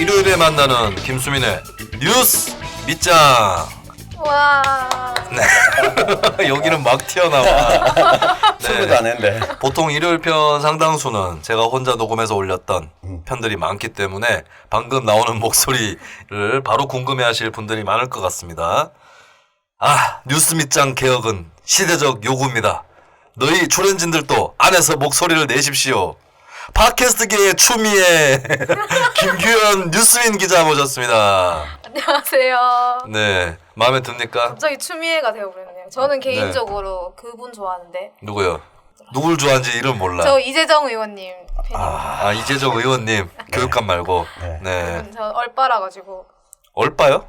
일요일에 만나는 김수민의 뉴스 밑장. 와. 네. 여기는 막 튀어나와. 수고도 안 했는데. 보통 일요일 편 상당수는 제가 혼자 녹음해서 올렸던 편들이 많기 때문에 방금 나오는 목소리를 바로 궁금해하실 분들이 많을 것 같습니다. 아, 뉴스 밑장 개혁은 시대적 요구입니다. 너희 출연진들도 안에서 목소리를 내십시오. 팟캐스트계의 추미애 김규현 뉴스민 기자 모셨습니다. 안녕하세요. 네, 마음에 듭니까? 갑자기 추미애가 되어버렸네요. 저는 개인적으로 그분 좋아하는데. 누구요? 누굴 좋아하는지 이름 몰라. 저 이재정 의원님 팬입니다. 아, 이재정 의원님 교육감 말고. 네. 그분 저 얼빠라가지고 얼빠요?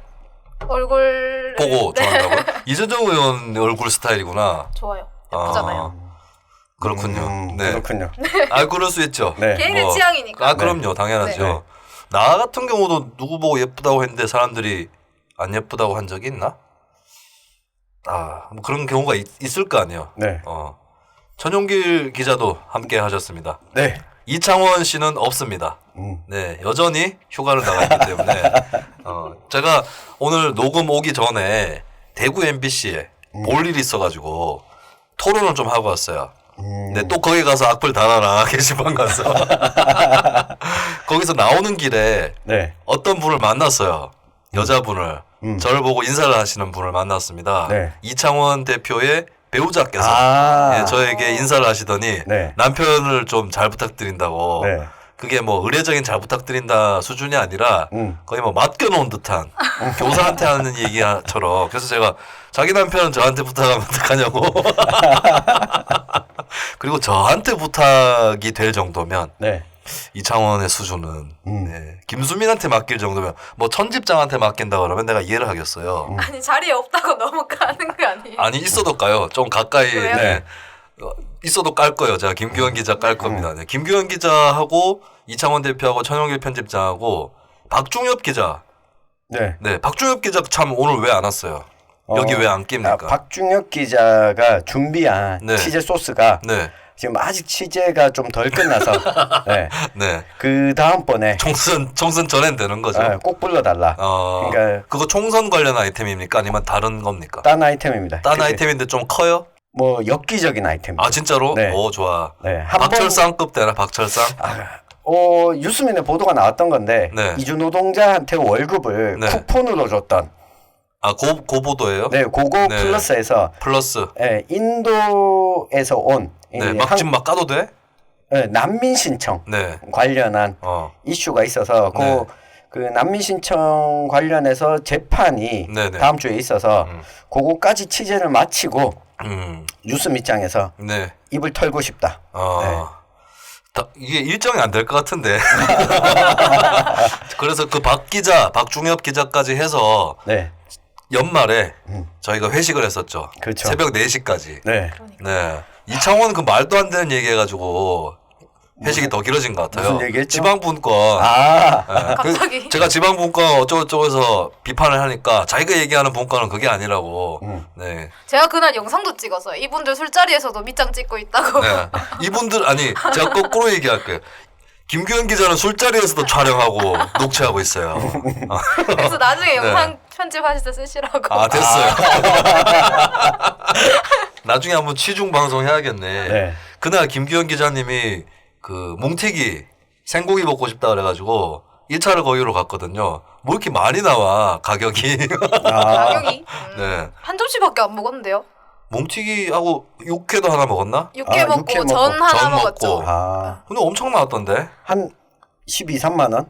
얼굴 보고 네. 좋아한다고요? 이재정 의원 얼굴 스타일이구나. 좋아요. 예쁘잖아요. 그렇군요. 네. 그렇군요. 아, 그럴 수 있죠. 네. 개인의 취향이니까. 아, 그럼요. 당연하죠. 네. 나 같은 경우도 누구 보고 예쁘다고 했는데 사람들이 안 예쁘다고 한 적이 있나? 아, 뭐 그런 경우가 있을 거 아니에요. 네. 전용길 기자도 함께 하셨습니다. 네. 이창원 씨는 없습니다. 네, 여전히 휴가를 나가 있기 때문에 제가 오늘 녹음 오기 전에 대구 MBC에 볼 일이 있어가지고 토론을 좀 하고 왔어요. 네, 또 거기 가서 악플 달아라 게시판 가서 거기서 나오는 길에 네. 어떤 분을 만났어요. 여자분을 저를 보고 인사를 하시는 분을 만났습니다. 네. 이창원 대표의 배우자께서 예, 저에게 인사를 하시더니 네. 남편을 좀 잘 부탁드린다고. 네. 그게 뭐 의례적인 잘 부탁드린다 수준이 아니라 거의 뭐 맡겨놓은 듯한 교사한테 하는 얘기처럼. 그래서 제가 자기 남편은 저한테 부탁하면 어떡하냐고. 그리고 저한테 부탁이 될 정도면 네. 이창원의 수준은 네, 김수민한테 맡길 정도면 뭐 천집장한테 맡긴다 그러면 내가 이해를 하겠어요. 아니 자리에 없다고 너무 까는 거 아니에요? 아니 있어도 까요. 좀 가까이. 그래요? 네. 있어도 깔 거예요. 제가 김규현 기자 깔 겁니다. 네. 김규현 기자하고 이창원 대표하고 천용길 편집장하고 박중엽 기자. 네. 네, 박중엽 기자 참 오늘 왜 안 왔어요? 여기 왜 안 낍니까? 박중혁 기자가 준비한 네. 치즈 소스가 네, 지금 아직 치즈가 좀 덜 끝나서 네. 네. 그 다음번에 총선 전엔 되는 거죠. 꼭 불러달라. 그러니까 그거 총선 관련 아이템입니까? 아니면 다른 겁니까? 딴 아이템입니다. 딴 아이템인데 좀 커요? 뭐 엽기적인 아이템. 아 진짜로? 네. 오 좋아. 네. 박철상급 되나? 박철상? 뉴스민의 보도가 나왔던 건데 네. 이주 노동자한테 월급을 네. 쿠폰으로 줬던. 아 고보도예요? 네, 그거 네. 플러스에서 플러스. 네, 인도에서 온 네, 막 지금 막 까도 돼? 난민 신청 네. 관련한 이슈가 있어서 네. 그 난민 신청 관련해서 재판이 네네. 다음 주에 있어서 그거까지 취재를 마치고 뉴스 밑장에서 네. 입을 털고 싶다. 네. 이게 일정이 안 될 것 같은데. 그래서 그 박 기자, 박중엽 기자까지 해서 네. 연말에 저희가 회식을 했었죠. 그렇죠. 새벽 4시까지. 네. 네. 이창원 그 말도 안 되는 얘기 해가지고 회식이 더 길어진 것 같아요. 무슨 얘기했죠? 지방분권. 아. 네. 갑자기. 제가 지방분권 어쩌고저쩌고해서 비판을 하니까 자기가 얘기하는 분권은 그게 아니라고. 네. 제가 그날 영상도 찍었어요. 이분들 술자리에서도 밑장 찍고 있다고. 네. 이분들 아니 제가 거꾸로 얘기할게요. 김규현 기자는 술자리에서도 촬영하고 녹취하고 있어요. 그래서 나중에 네. 영상 편집하실 때 쓰시라고. 아 됐어요. 나중에 한번 취중 방송 해야겠네. 네. 그날 김규현 기자님이 그 뭉티기 생고기 먹고 싶다 그래가지고 1차를 거기로 갔거든요. 뭐 이렇게 많이 나와 가격이. 가격이 네. 한 점씩밖에 안 먹었는데요. 뭉티기하고 육회도 하나 먹었나? 육회 먹고 육회 먹고, 전 하나 전 먹었죠. 먹고. 근데 엄청 나왔던데. 한 12, 3만 원?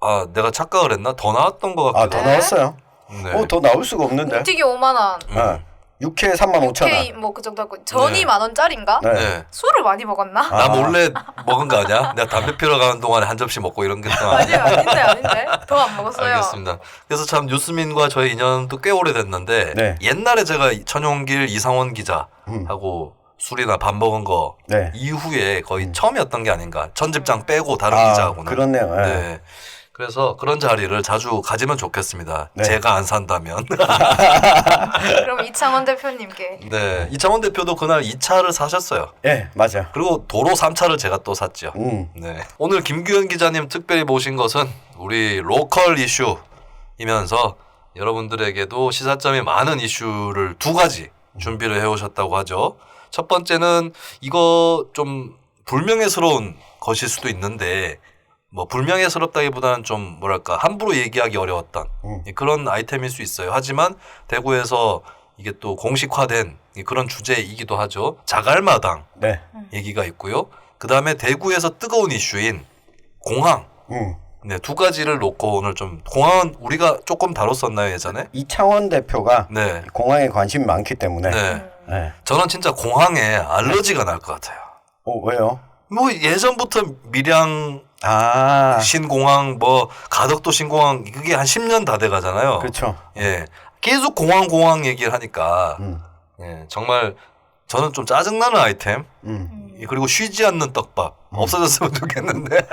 아 내가 착각을 했나? 더 나왔던 것 같기도 더 하고. 나왔어요. 네. 더 나올 수가 없는데. 튀기 5만 원. 6회 3만 5천 K 원. 뭐 그 정도 했고 전이 네. 10,000원짜리인가? 네. 네. 술을 많이 먹었나? 나 몰래 먹은 거 아니야? 내가 담배 피러 가는 동안에 한 접시 먹고 이런 게 또 아니 아니야? 아닌데 더 안 먹었어요. 알겠습니다. 그래서 참 뉴스민과 저의 인연도 꽤 오래됐는데 네. 옛날에 제가 천용길 이상원 기자하고 술이나 밥 먹은 거 네. 이후에 거의 처음이었던 게 아닌가. 천집장 빼고 다른 기자하고는. 그렇네요. 네. 네. 그래서 그런 자리를 자주 가지면 좋겠습니다. 네. 제가 안 산다면. 그럼 이창원 대표님께 네, 이창원 대표도 그날 2차를 사셨어요. 예, 맞아. 그리고 도로 3차를 제가 또 샀죠. 네. 오늘 김규현 기자님 특별히 모신 것은 우리 로컬 이슈이면서 여러분들에게도 시사점이 많은 이슈를 두 가지 준비를 해오셨다고 하죠. 첫 번째는 이거 좀 불명예스러운 것일 수도 있는데 뭐 불명예스럽다기보다는 좀 뭐랄까 함부로 얘기하기 어려웠던 그런 아이템일 수 있어요. 하지만 대구에서 이게 또 공식화된 그런 주제이기도 하죠. 자갈마당 네. 얘기가 있고요. 그 다음에 대구에서 뜨거운 이슈인 공항. 네, 두 가지를 놓고 오늘 좀 공항은 우리가 조금 다뤘었나요 예전에? 이창원 대표가 네. 공항에 관심이 많기 때문에. 네. 네. 저는 진짜 공항에 알러지가 날 것 같아요. 왜요? 뭐 예전부터 밀양 아, 신공항 뭐 가덕도 신공항 그게 한 10년 다 돼가잖아요. 그렇죠. 예, 계속 공항 얘기를 하니까 예, 정말 저는 좀 짜증나는 아이템. 그리고 쉬지 않는 떡밥 없어졌으면 좋겠는데.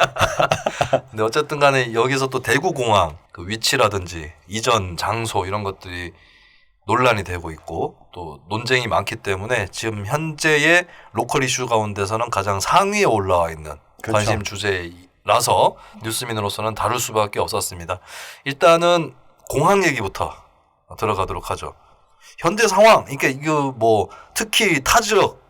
근데 어쨌든 간에 여기서 또 대구공항 그 위치라든지 이전 장소 이런 것들이 논란이 되고 있고 또 논쟁이 많기 때문에 지금 현재의 로컬 이슈 가운데서는 가장 상위에 올라와 있는 그렇죠. 관심 주제라서 뉴스민으로서는 다룰 수밖에 없었습니다. 일단은 공항 얘기부터 들어가도록 하죠. 현재 상황, 그러니까 이거 뭐 특히 타지역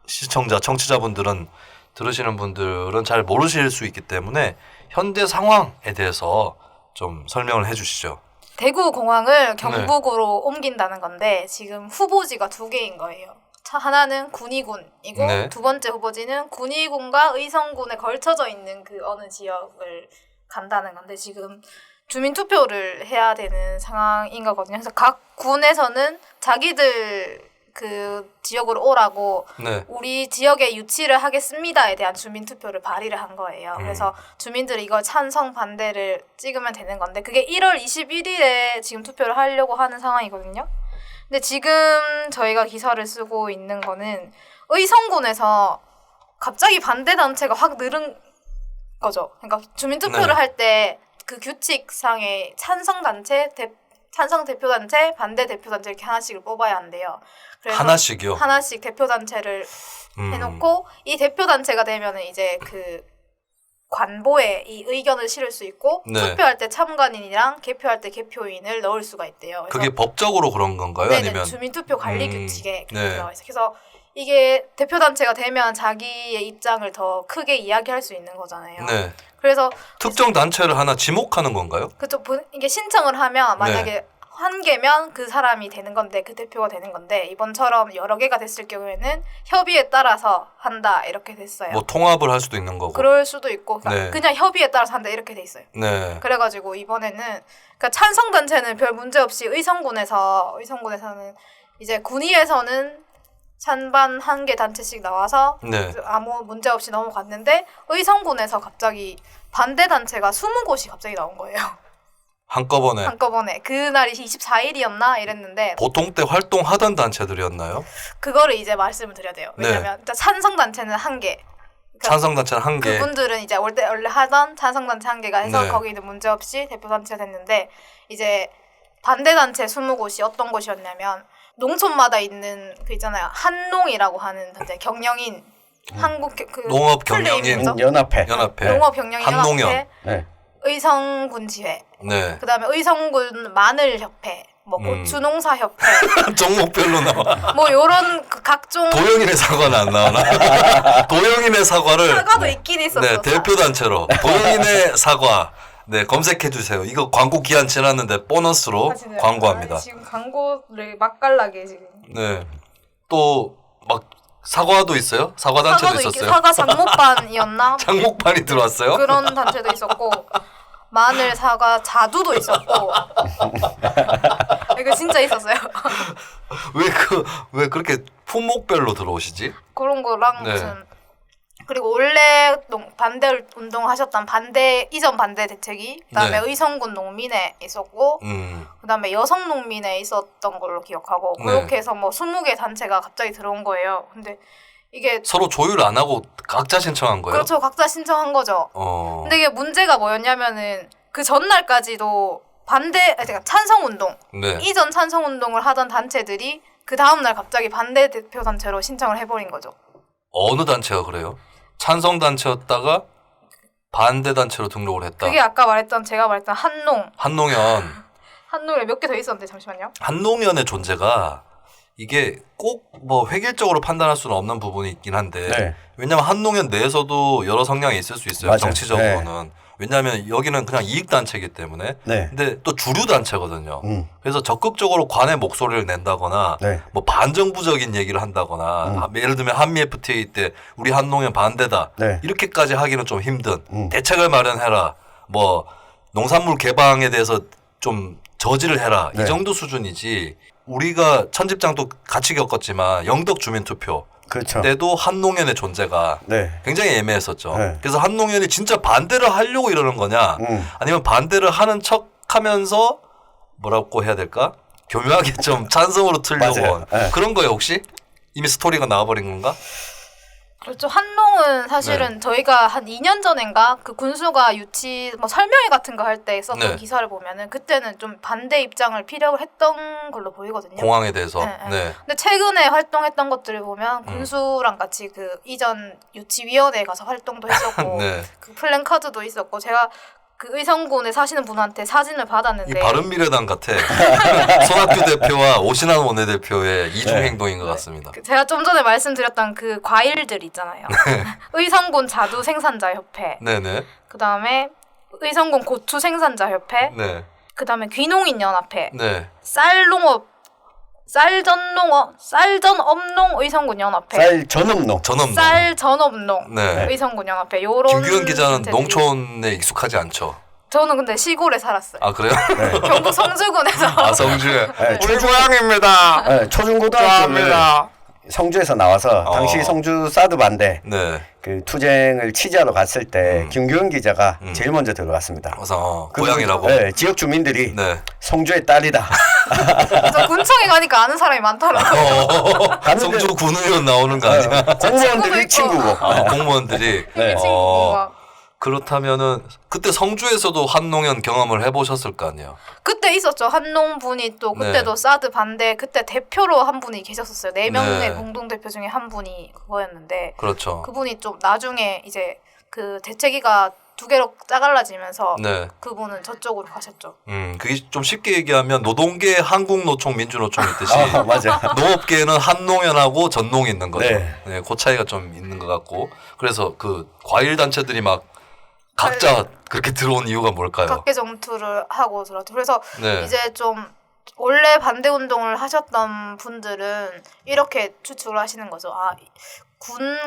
시청자, 청취자분들은 들으시는 분들은 잘 모르실 수 있기 때문에 현재 상황에 대해서 좀 설명을 해주시죠. 대구 공항을 경북으로 옮긴다는 건데 지금 후보지가 두 개인 거예요. 하나는 군위군이고 네. 두 번째 후보지는 군위군과 의성군에 걸쳐져 있는 그 어느 지역을 간다는 건데 지금 주민 투표를 해야 되는 상황인 거거든요. 그래서 각 군에서는 자기들 그 지역으로 오라고 네. 우리 지역에 유치를 하겠습니다에 대한 주민 투표를 발의를 한 거예요. 그래서 주민들이 이걸 찬성 반대를 찍으면 되는 건데 그게 1월 21일에 지금 투표를 하려고 하는 상황이거든요. 근데 지금 저희가 기사를 쓰고 있는 거는 의성군에서 갑자기 반대 단체가 확 늘은 거죠. 그러니까 주민 투표를 네. 할 때 그 규칙상에 찬성 단체, 찬성 대표 단체, 반대 대표 단체 이렇게 하나씩을 뽑아야 한대요. 그래서 하나씩이요? 하나씩 대표 단체를 해놓고 이 대표 단체가 되면은 이제 그 관보에 이 의견을 실을 수 있고 네. 투표할 때 참관인이랑 개표할 때 개표인을 넣을 수가 있대요. 그래서 그게 법적으로 그런 건가요? 네네, 아니면 주민투표 관리 규칙에 그렇게 네. 들어가 있어요. 그래서 이게 대표 단체가 되면 자기의 입장을 더 크게 이야기할 수 있는 거잖아요. 네. 그래서 특정 단체를 하나 지목하는 건가요? 그쪽 이게 신청을 하면 만약에 네. 한 개면 그 사람이 되는 건데 그 대표가 되는 건데 이번처럼 여러 개가 됐을 경우에는 협의에 따라서 한다 이렇게 됐어요. 뭐 통합을 할 수도 있는 거고. 그럴 수도 있고 그러니까 네. 그냥 협의에 따라서 한다 이렇게 돼 있어요. 네. 그래가지고 이번에는 그러니까 찬성 단체는 별 문제 없이 의성군에서는 이제 군위에서는 찬반 한 개 단체씩 나와서 네. 아무 문제 없이 넘어갔는데 의성군에서 갑자기 반대 단체가 20곳이 갑자기 나온 거예요. 한꺼번에 한꺼번에 그날이 24일이었나 이랬는데 보통 때 활동하던 단체들이었나요? 그거를 이제 말씀을 드려야 돼요. 네. 왜냐면 일단 찬성 단체는 한 개. 그러니까 찬성 단체는 한 개. 그분들은 이제 원래 하던 찬성 단체 한 개가 해서 네. 거기는 문제 없이 대표 단체가 됐는데 이제 반대 단체 20곳이 어떤 곳이었냐면 농촌마다 있는 그 있잖아요. 한농이라고 하는 단체 경영인 한국 그 농업 풀 네임이 경영인 뭐죠? 연합회. 연합회. 농업 경영인 한농연. 연합회, 네. 의성군 지회, 네. 그다음에 의성군 마늘협회, 뭐 고추농사협회, 종목별로 나와. 뭐 요런 그 각종 도영인의 사과는 안 나오나? 도영인의 사과를 사과도 있긴 있었어. 네, 대표 단체로 도영인의 사과. 네, 검색해 주세요. 이거 광고 기한 지났는데 보너스로 광고합니다. 지금 광고를 맛깔나게 지금. 네. 또 막 사과도 있어요? 사과 단체도 사과도 있었어요? 사과 장목반이었나? 장목반이 들어왔어요? 그런 단체도 있었고 마늘 사과 자두도 있었고 이거 진짜 있었어요. 왜 그렇게 품목별로 들어오시지? 그런 거랑 네. 무슨 그리고 원래 반대 운동하셨던 이전 반대 대책이 그다음에 네. 의성군 농민에 있었고 그다음에 여성 농민에 있었던 걸로 기억하고 네. 그렇게 해서 뭐 20개 단체가 갑자기 들어온 거예요. 근데 이게 서로 조율 안 하고 각자 신청한 거예요? 그렇죠. 각자 신청한 거죠. 어. 근데 이게 문제가 뭐였냐면은 그 전날까지도 그러니까 찬성 운동 네. 이전 찬성 운동을 하던 단체들이 그 다음 날 갑자기 반대 대표 단체로 신청을 해버린 거죠. 어느 단체가 그래요? 찬성 단체였다가 반대 단체로 등록을 했다. 그게 아까 제가 말했던 한농에 몇 개 더 있었는데 잠시만요. 한농연의 존재가 이게 꼭 뭐 획일적으로 판단할 수는 없는 부분이 있긴 한데 네. 왜냐하면 한농연 내에서도 여러 성향이 있을 수 있어요. 맞아요. 정치적으로는. 왜냐하면 여기는 그냥 이익단체이기 때문에. 네. 근데 또 주류단체거든요. 그래서 적극적으로 관의 목소리를 낸다거나 네. 뭐 반정부적인 얘기를 한다거나 예를 들면 한미 FTA 때 우리 한농연 반대다. 네. 이렇게까지 하기는 좀 힘든. 대책을 마련해라. 뭐 농산물 개방에 대해서 좀 저지를 해라. 네. 이 정도 수준이지. 우리가 천집장도 같이 겪었지만 영덕 주민투표 그렇죠. 때도 한농연의 존재가 네. 굉장히 애매했었죠. 네. 그래서 한농연이 진짜 반대를 하려고 이러는 거냐 아니면 반대를 하는 척하면서 뭐라고 해야 될까? 교묘하게 좀 찬성으로 틀려고 맞아요. 네. 그런 거예요 혹시? 이미 스토리가 나와버린 건가? 그렇죠. 한농은 사실은 저희가 한 2년 전인가 그 군수가 유치 뭐 설명회 같은 거 할 때 썼던 네. 기사를 보면은 그때는 좀 반대 입장을 피력을 했던 걸로 보이거든요. 공항에 대해서. 네, 네. 네. 근데 최근에 활동했던 것들을 보면 군수랑 같이 그 이전 유치위원회에 가서 활동도 했었고 네. 그 플랜카드도 있었고 제가 그 의성군에 사시는 분한테 사진을 이 받았는데 바른미래당 같아. 손학규 대표와 오신환 원내대표의 이중 네. 행동인 것 같습니다. 제가 좀 전에 말씀드렸던 그 과일들 있잖아요. 의성군 자두 생산자 협회, 네네. 그 다음에 의성군 고추 생산자 협회, 네. 그 다음에 귀농인 연합회, 네. 쌀전업농 의성군 연합회, 쌀 전업농. 전업농. 쌀전업농 네. 의성군 연합회 요런 김규현 기자는 단체들이- 농촌에 익숙하지 않죠. 저는 근데 시골에 살았어요. 아 그래요? 경북 성주군에서 아 성주에. 네, 우리 고향입니다. 네, 초중고등학교를 성주에서 나와서 당시 성주 사드 반대 네. 그 투쟁을 취재하러 갔을 때 김규현 기자가 제일 먼저 들어갔습니다. 그래서 그 고향이라고. 네, 지역 주민들이 네. 성주의 딸이다. 그래서 군청에 가니까 아는 사람이 많더라고요. 갔는데- 성주 군의원 나오는 거 아니야? 공무원들이 친구도 있고. 친구고. 아, 공무원들이. 네. 친구가 그렇다면은 그때 성주에서도 한농연 경험을 해보셨을 거 아니에요. 그때 있었죠. 한농 분이 또 그때도 네. 사드 반대 그때 대표로 한 분이 계셨었어요. 4명의 네. 공동 대표 중에 한 분이 그거였는데 그렇죠. 그분이 좀 나중에 이제 그 대체기가 2개로 짜갈라지면서 네. 그분은 저쪽으로 가셨죠. 그게 좀 쉽게 얘기하면 노동계 한국노총 민주노총 있듯이 아, 맞아. 농업계에는 한농연하고 전농이 있는 거죠. 네. 네, 그 차이가 좀 있는 것 같고 그래서 그 과일 단체들이 막 각자 그렇게 들어온 이유가 뭘까요? 각계 정투를 하고 들었죠. 그래서 네. 이제 좀 원래 반대 운동을 하셨던 분들은 이렇게 추측을 하시는 거죠. 군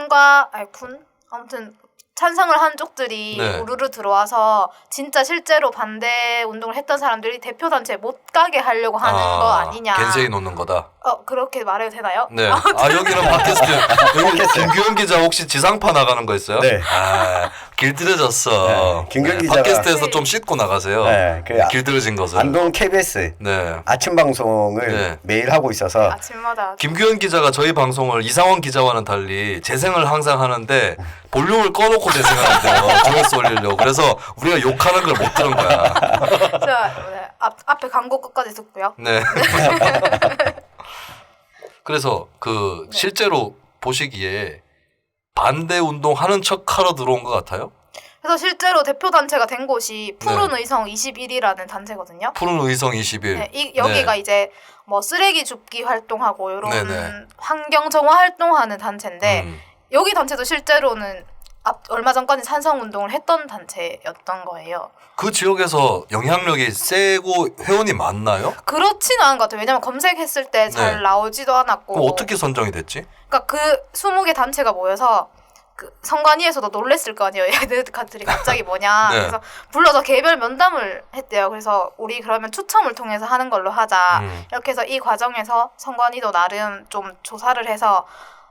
아무튼 찬성을 한 쪽들이 네. 우르르 들어와서 진짜 실제로 반대 운동을 했던 사람들이 대표 단체에 못 가게 하려고 하는 거 아니냐. 겐세이 놓는 거다. 그렇게 말해도 되나요? 네. 여기는 팟캐스트. 여기 김규현 기자 혹시 지상파 나가는 거 있어요? 네. 길들여졌어. 네, 김규현 기자가- 팟캐스트에서 좀 씻고 나가세요. 네, 그 길들여진 것을. 안동 KBS 네. 아침 방송을 네. 매일 하고 있어서 아침마다 김규현 기자가 저희 방송을 이상원 기자와는 달리 재생을 항상 하는데 볼륨을 꺼놓고 재생하는데요. 조회수 올리려고. 그래서 우리가 욕하는 걸 못 들은 거야. 제가 앞에 광고 끝까지 듣고요. 네. 그래서 그 실제로 보시기에 반대 운동 하는 척 하러 들어온 것 같아요. 그래서 실제로 대표 단체가 된 곳이 푸른 네. 의성 21이라는 단체거든요. 푸른 의성 21. 네, 여기가 네. 이제 뭐 쓰레기 줍기 활동하고 이런 네네. 환경 정화 활동하는 단체인데 음. 여기 단체도 실제로는 얼마 전까지 찬성 운동을 했던 단체였던 거예요. 그 지역에서 영향력이 세고 회원이 많나요? 그렇지는 않은 것 같아요. 왜냐면 검색했을 때 잘 네. 나오지도 않았고. 그럼 어떻게 선정이 됐지? 그러니까 그 20개 단체가 모여서 그 선관위에서도 놀랬을 거 아니에요. 얘네들이 갑자기 뭐냐. 네. 그래서 불러서 개별 면담을 했대요. 그래서 우리 그러면 추첨을 통해서 하는 걸로 하자. 이렇게 해서 이 과정에서 선관위도 나름 좀 조사를 해서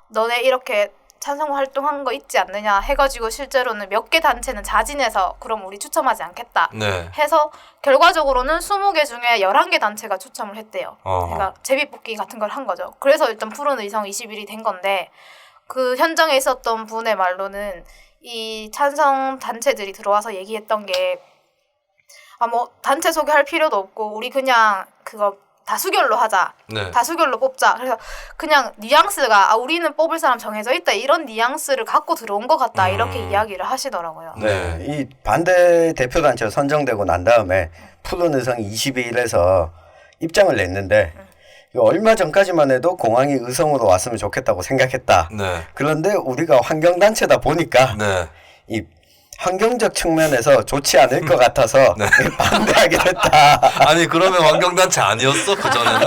너네 이렇게 찬성 활동한 거 있지 않느냐 해가지고 실제로는 몇 개 단체는 자진해서 그럼 우리 추첨하지 않겠다 네. 해서 결과적으로는 20개 중에 11개 단체가 추첨을 했대요. 어허. 그러니까 제비뽑기 같은 걸 한 거죠. 그래서 일단 푸른 의성 21이 된 건데 그 현장에 있었던 분의 말로는 이 찬성 단체들이 들어와서 얘기했던 게 뭐 단체 소개할 필요도 없고 우리 그냥 그거 다수결로 하자. 네. 다수결로 뽑자. 그래서 그냥 뉘앙스가 우리는 뽑을 사람 정해져 있다. 이런 뉘앙스를 갖고 들어온 것 같다. 이렇게 이야기를 하시더라고요. 네. 이 반대 대표단체로 선정되고 난 다음에 푸른 의성이 22일에서 입장을 냈는데 이거 얼마 전까지만 해도 공항이 의성으로 왔으면 좋겠다고 생각했다. 네. 그런데 우리가 환경단체다 보니까 네. 이 환경적 측면에서 좋지 않을 것 같아서 반대하게 됐다. 아니 그러면 환경단체 아니었어 그 전에는?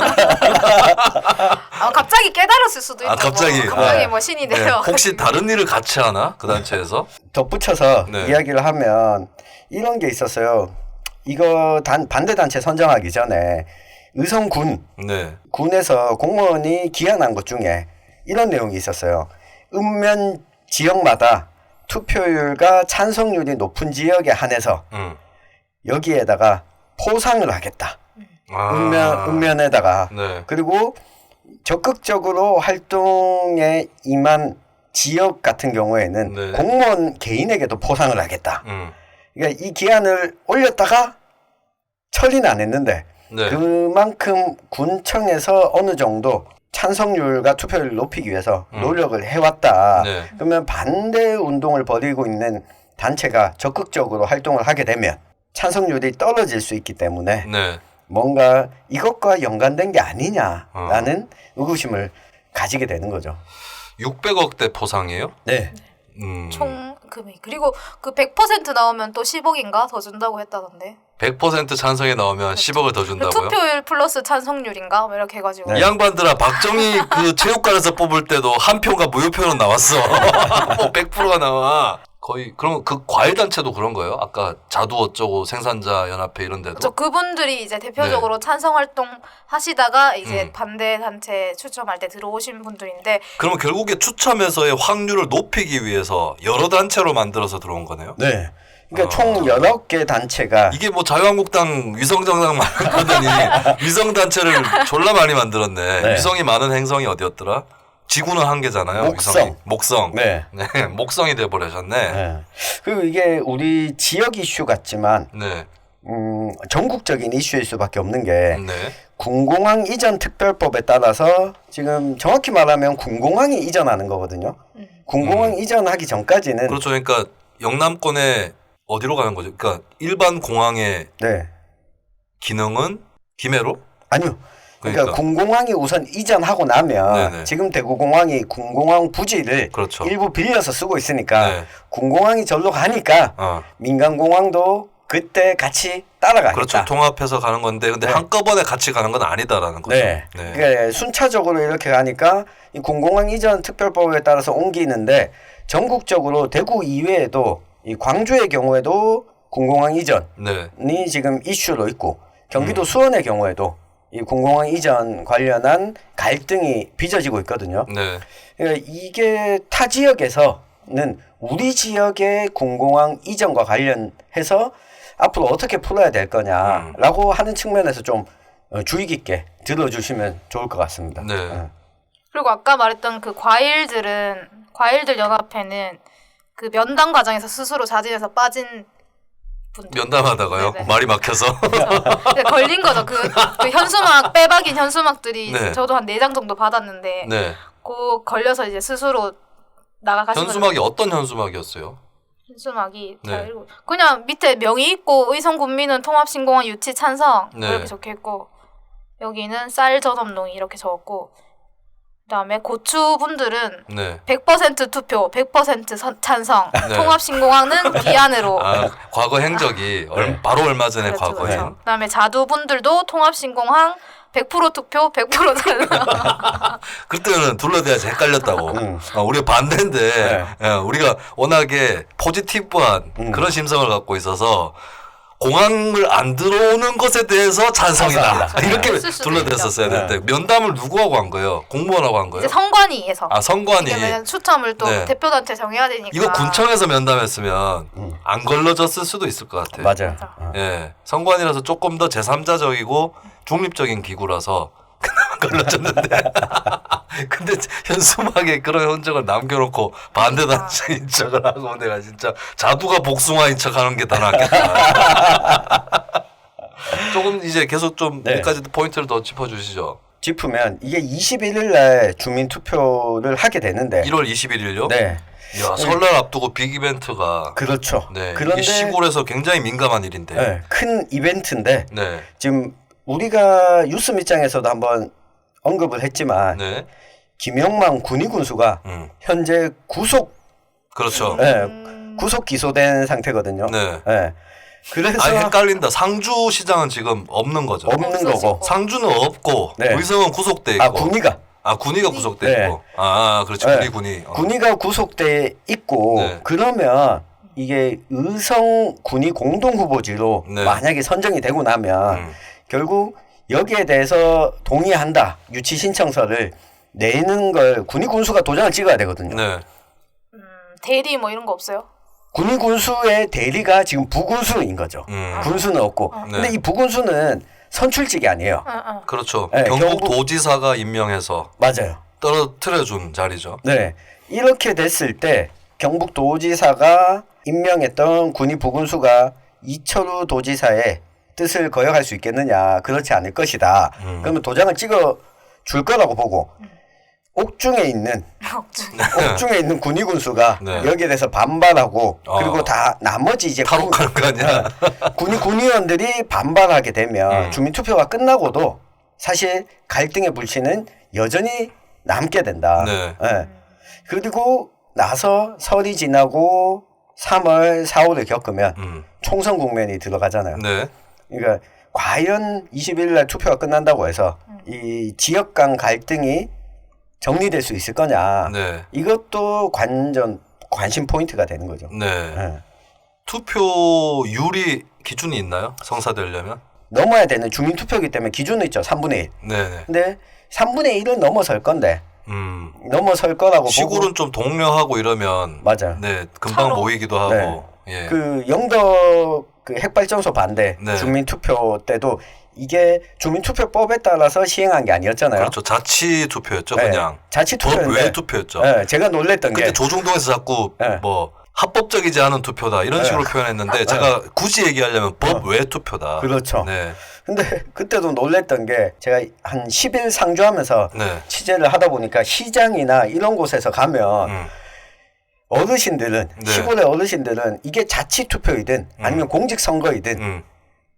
갑자기 깨달았을 수도 있고. 갑자기. 갑자기 뭐 신이 네. 내려. 혹시 다른 일을 같이 하나 그 단체에서? 덧붙여서 네. 이야기를 하면 이런 게 있었어요. 이거 반대 단체 선정하기 전에 의성군 네. 군에서 공무원이 기한한 것 중에 이런 내용이 있었어요. 읍면 지역마다 투표율과 찬성률이 높은 지역에 한해서 여기에다가 포상을 하겠다. 읍면에다가. 네. 그리고 적극적으로 활동에 임한 지역 같은 경우에는 네. 공무원 개인에게도 포상을 하겠다. 그러니까 이 기한을 올렸다가 처리는 안 했는데 네. 그만큼 군청에서 어느 정도 찬성률과 투표율을 높이기 위해서 노력을 해왔다. 네. 그러면 반대 운동을 벌이고 있는 단체가 적극적으로 활동을 하게 되면 찬성률이 떨어질 수 있기 때문에 네. 뭔가 이것과 연관된 게 아니냐라는 의구심을 가지게 되는 거죠. 600억대 포상이에요? 네. 총 금액. 그리고 그 100% 나오면 또 10억인가 더 준다고 했다던데. 100% 찬성에 나오면 10억을 더 준다고요? 투표율 플러스 찬성률인가? 뭐 이렇게 해가지고. 네. 이 양반들아 박정희 그 체육관에서 뽑을 때도 한 표가 무효표로 나왔어. 뭐 100%가 나와. 거의 그럼 그 과일 단체도 그런 거예요? 아까 자두 어쩌고 생산자 연합회 이런 데도. 그분들이 이제 대표적으로 찬성 활동 하시다가 이제 반대 단체 추첨할 때 들어오신 분들인데 그러면 결국에 추첨에서의 확률을 높이기 위해서 여러 단체로 만들어서 들어온 거네요. 네. 그러니까 총 여러 개 단체가 이게 뭐 자유한국당 위성정당 만들더니 위성단체를 졸라 많이 만들었네. 네. 위성이 많은 행성이 어디였더라? 지구는 한 개잖아요. 목성. 위성이. 목성. 네. 네. 목성이 돼버리셨네. 네. 그리고 이게 우리 지역 이슈 같지만 네. 전국적인 이슈일 수밖에 없는 게 네. 군공항 이전 특별법에 따라서 지금 정확히 말하면 군공항이 이전하는 거거든요. 군공항 이전하기 전까지는 그렇죠. 그러니까 영남권에 어디로 가는 거죠? 그러니까 일반 공항의 네. 기능은 김해로? 아니요. 그러니까 그러니까. 군공항이 우선 이전하고 나면 네네. 지금 대구공항이 군공항 부지를 그렇죠. 일부 빌려서 쓰고 있으니까 네. 군공항이 절로 가니까 민간공항도 그때 같이 따라가겠다. 그렇죠. 통합해서 가는 건데 근데 네. 한꺼번에 같이 가는 건 아니다라는 거죠. 네. 그러니까 순차적으로 이렇게 가니까 이 군공항 이전 특별법에 따라서 옮기는데 전국적으로 대구 이외에도 이 광주의 경우에도 군공항 이전이 네. 지금 이슈로 있고 경기도 수원의 경우에도 이 군공항 이전 관련한 갈등이 빚어지고 있거든요. 네. 그러니까 이게 타 지역에서는 우리 지역의 군공항 이전과 관련해서 앞으로 어떻게 풀어야 될 거냐라고 하는 측면에서 좀 주의 깊게 들어주시면 좋을 것 같습니다. 네. 그리고 아까 말했던 그 과일들 연합회는 그 면담 과정에서 스스로 자진해서 빠진 분들. 면담하다가요? 네네. 말이 막혀서. 근데 걸린 거죠. 그 현수막 빼박인 현수막들이 네. 저도 한 4장 정도 받았는데 네. 그 걸려서 이제 스스로 나가가신 현수막이 거죠. 어떤 현수막이었어요? 현수막이 네. 잘 읽고 그냥 밑에 명의 있고 의성군민은 통합신공항 유치 찬성 네. 이렇게 적혀있고 여기는 쌀 전업농이 이렇게 적었고 그다음에 고추분들은 네. 100% 투표, 100% 찬성. 네. 통합신공항은 기한으로. 과거 행적이 바로 얼마 전에 그렇죠, 과거에. 그렇죠. 그다음에 자두분들도 통합신공항 100% 투표, 100% 찬성. 그때는 둘러대야지 헷갈렸다고. 우리가 반대인데 우리가 워낙에 포지티브한 그런 심성을 갖고 있어서 공항을 안 들어오는 것에 대해서 찬성이다. 이렇게 했을 수도 둘러댔었어야 되는데 면담을 누구하고 한 거예요? 공무원하고 한 거예요? 이제 선관위에서. 선관위. 이게 추첨을 또 네. 대표단체 정해야 되니까. 이거 군청에서 면담했으면 안 걸러졌을 수도 있을 것 같아요. 맞아요. 예, 선관위라서 조금 더 제3자적이고 중립적인 기구라서 그나마 걸러졌는데 근데 현수막에 그런 흔적을 남겨놓고 반대 단체인 척을 하고 내가 진짜 자두가 복숭아인 척하는 게 더 낫겠다. 조금 이제 계속 좀 네. 몇 가지 포인트를 더 짚어주시죠. 짚으면 이게 21일 날 주민 투표를 하게 되는데 1월 21일요? 네. 야, 설날 앞두고 빅 이벤트가 그렇죠. 네. 그런데 이게 시골에서 굉장히 민감한 일인데. 네, 큰 이벤트인데 네. 지금 우리가 뉴스 밑장에서도 한번 언급을 했지만 네. 김영만 군위 군수가 현재 그렇죠. 구속 기소된 상태거든요. 네. 네. 그래서 아니 헷갈린다. 상주 시장은 지금 없는 거죠. 없는 거고 상주는 없고 네. 의성은 구속돼 있고. 군위가 구속돼 네. 있고. 그렇죠. 네. 군위. 군위가 구속돼 있고 네. 그러면 이게 의성 군위 공동 후보지로 네. 만약에 선정이 되고 나면 결국 여기에 대해서 동의한다 유치 신청서를 내는 걸 군위 군수가 도장을 찍어야 되거든요. 네. 대리 뭐 이런 거 없어요? 군위 군수의 대리가 지금 부군수인 거죠. 군수는 없고. 근데 이 부군수는 선출직이 아니에요. 그렇죠. 네, 경북 도지사가 임명해서 맞아요. 떨어뜨려준 자리죠. 네. 이렇게 됐을 때 경북도지사가 임명했던 군위 부군수가 이철우 도지사의 뜻을 거역할 수 있겠느냐. 그렇지 않을 것이다. 그러면 도장을 찍어 줄 거라고 보고 옥중에 있는 군위 군수가 네. 여기에 대해서 반발하고 그리고 다 나머지 이제 탈옥하는 거 아니야? 군의원들이 반발하게 되면 주민투표가 끝나고도 사실 갈등의 불씨는 여전히 남게 된다. 네. 예. 그리고 나서 설이 지나고 3월, 4월을 겪으면 총선 국면이 들어가잖아요. 네. 그러니까 과연 21일 날 투표가 끝난다고 해서 이 지역 간 갈등이 정리될 수 있을 거냐. 네. 이것도 관심 포인트가 되는 거죠. 네. 예. 투표율이 기준이 있나요? 성사되려면? 넘어야 되는 주민투표이기 때문에 기준은 있죠. 3분의 1. 네. 근데 3분의 1은 넘어설 건데 넘어설 거라고 시골은 보고 좀 동료하고 이러면 맞아요. 네, 금방 차로. 모이기도 하고. 네. 예. 그 영덕 그 핵발전소 반대 네. 주민투표 때도 이게 주민투표법에 따라서 시행한 게 아니었잖아요. 그렇죠. 자치 투표였죠, 네. 그냥. 자치 법 투표인데 외 투표였죠. 네, 제가 놀랬던 근데 게 조중동에서 자꾸 네. 뭐 합법적이지 않은 투표다 이런 식으로 표현했는데 제가 굳이 얘기하려면 법 외 투표다. 그렇죠. 네. 근데 그때도 놀랬던 게 제가 한 10일 상주하면서 네. 취재를 하다 보니까 시장이나 이런 곳에서 가면 어르신들은 네. 시골의 어르신들은 이게 자치 투표이든 아니면 공직 선거이든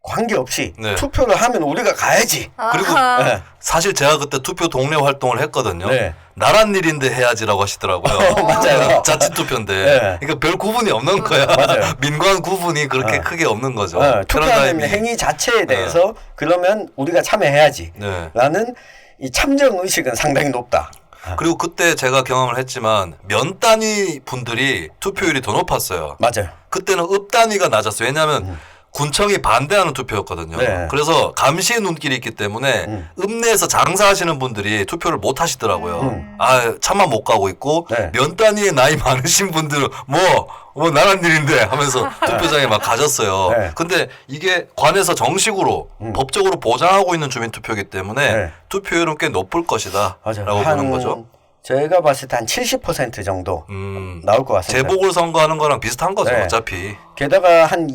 관계없이 네. 투표를 하면 우리가 가야지. 그리고 네. 사실 제가 그때 투표 동네 활동을 했거든요. 네. 나란 일인데 해야지라고 하시더라고요. 맞아요. 자치 투표인데. 네. 그러니까 별 구분이 없는 거야. 맞아요. 민관 구분이 그렇게 크게 없는 거죠. 투표하는 패러다임이- 행위 자체에 대해서 그러면 우리가 참여해야지. 네. 라는 이 참정 의식은 상당히 높다. 그리고 그때 제가 경험을 했지만 면 단위 분들이 투표율이 더 높았어요. 맞아요. 그때는 읍 단위가 낮았어요. 왜냐하면 군청이 반대하는 투표였거든요. 네. 그래서 감시의 눈길이 있기 때문에 읍 내에서 장사하시는 분들이 투표를 못 하시더라고요. 차마 못 가고 있고 네. 면 단위에 나이 많으신 분들은 뭐 나란 일인데 하면서 투표장에 막 가졌어요. 네. 근데 이게 관에서 정식으로 법적으로 보장하고 있는 주민투표이기 때문에 네. 투표율은 꽤 높을 것이다 맞아요. 라고 보는 거죠. 제가 봤을 때 한 70% 정도 나올 것 같습니다. 재보궐 선거하는 거랑 비슷한 거죠. 네. 어차피. 게다가 한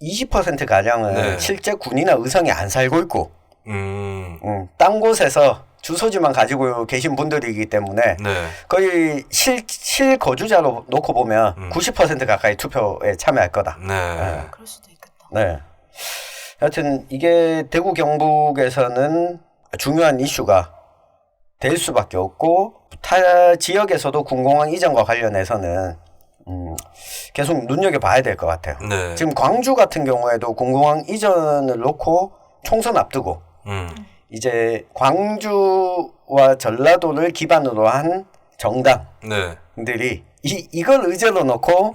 20% 가량은 네. 실제 군이나 의성에 안 살고 있고 딴 곳에서 주소지만 가지고 계신 분들이기 때문에 네. 거의 실거주자로 놓고 보면 90% 가까이 투표에 참여할 거다. 네. 그럴 수도 있겠다. 네. 하여튼 이게 대구 경북에서는 중요한 이슈가 될 수밖에 없고 타 지역에서도 군공항 이전과 관련해서는 계속 눈여겨봐야 될 것 같아요. 네. 지금 광주 같은 경우에도 군공항 이전을 놓고 총선 앞두고 이제 광주와 전라도를 기반으로 한 정당들이 네. 이걸 의제로 놓고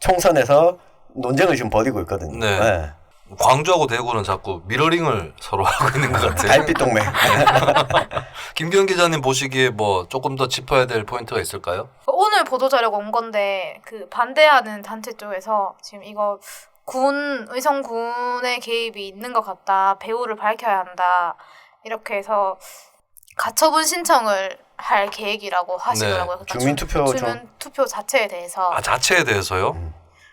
총선에서 논쟁을 좀 벌이고 있거든요. 네. 네. 광주하고 대구는 자꾸 미러링을 서로 하고 있는 것 같아요. 달빛 동맹. 김기현 기자님 보시기에 뭐 조금 더 짚어야 될 포인트가 있을까요? 오늘 보도자료가 온 건데 그 반대하는 단체 쪽에서 지금 이거 의성군의 개입이 있는 것 같다. 배후를 밝혀야 한다. 이렇게 해서 가처분 신청을 할 계획이라고 하시더라고요. 그러니까 주민투표 자체에 대해서. 아, 자체에 대해서요?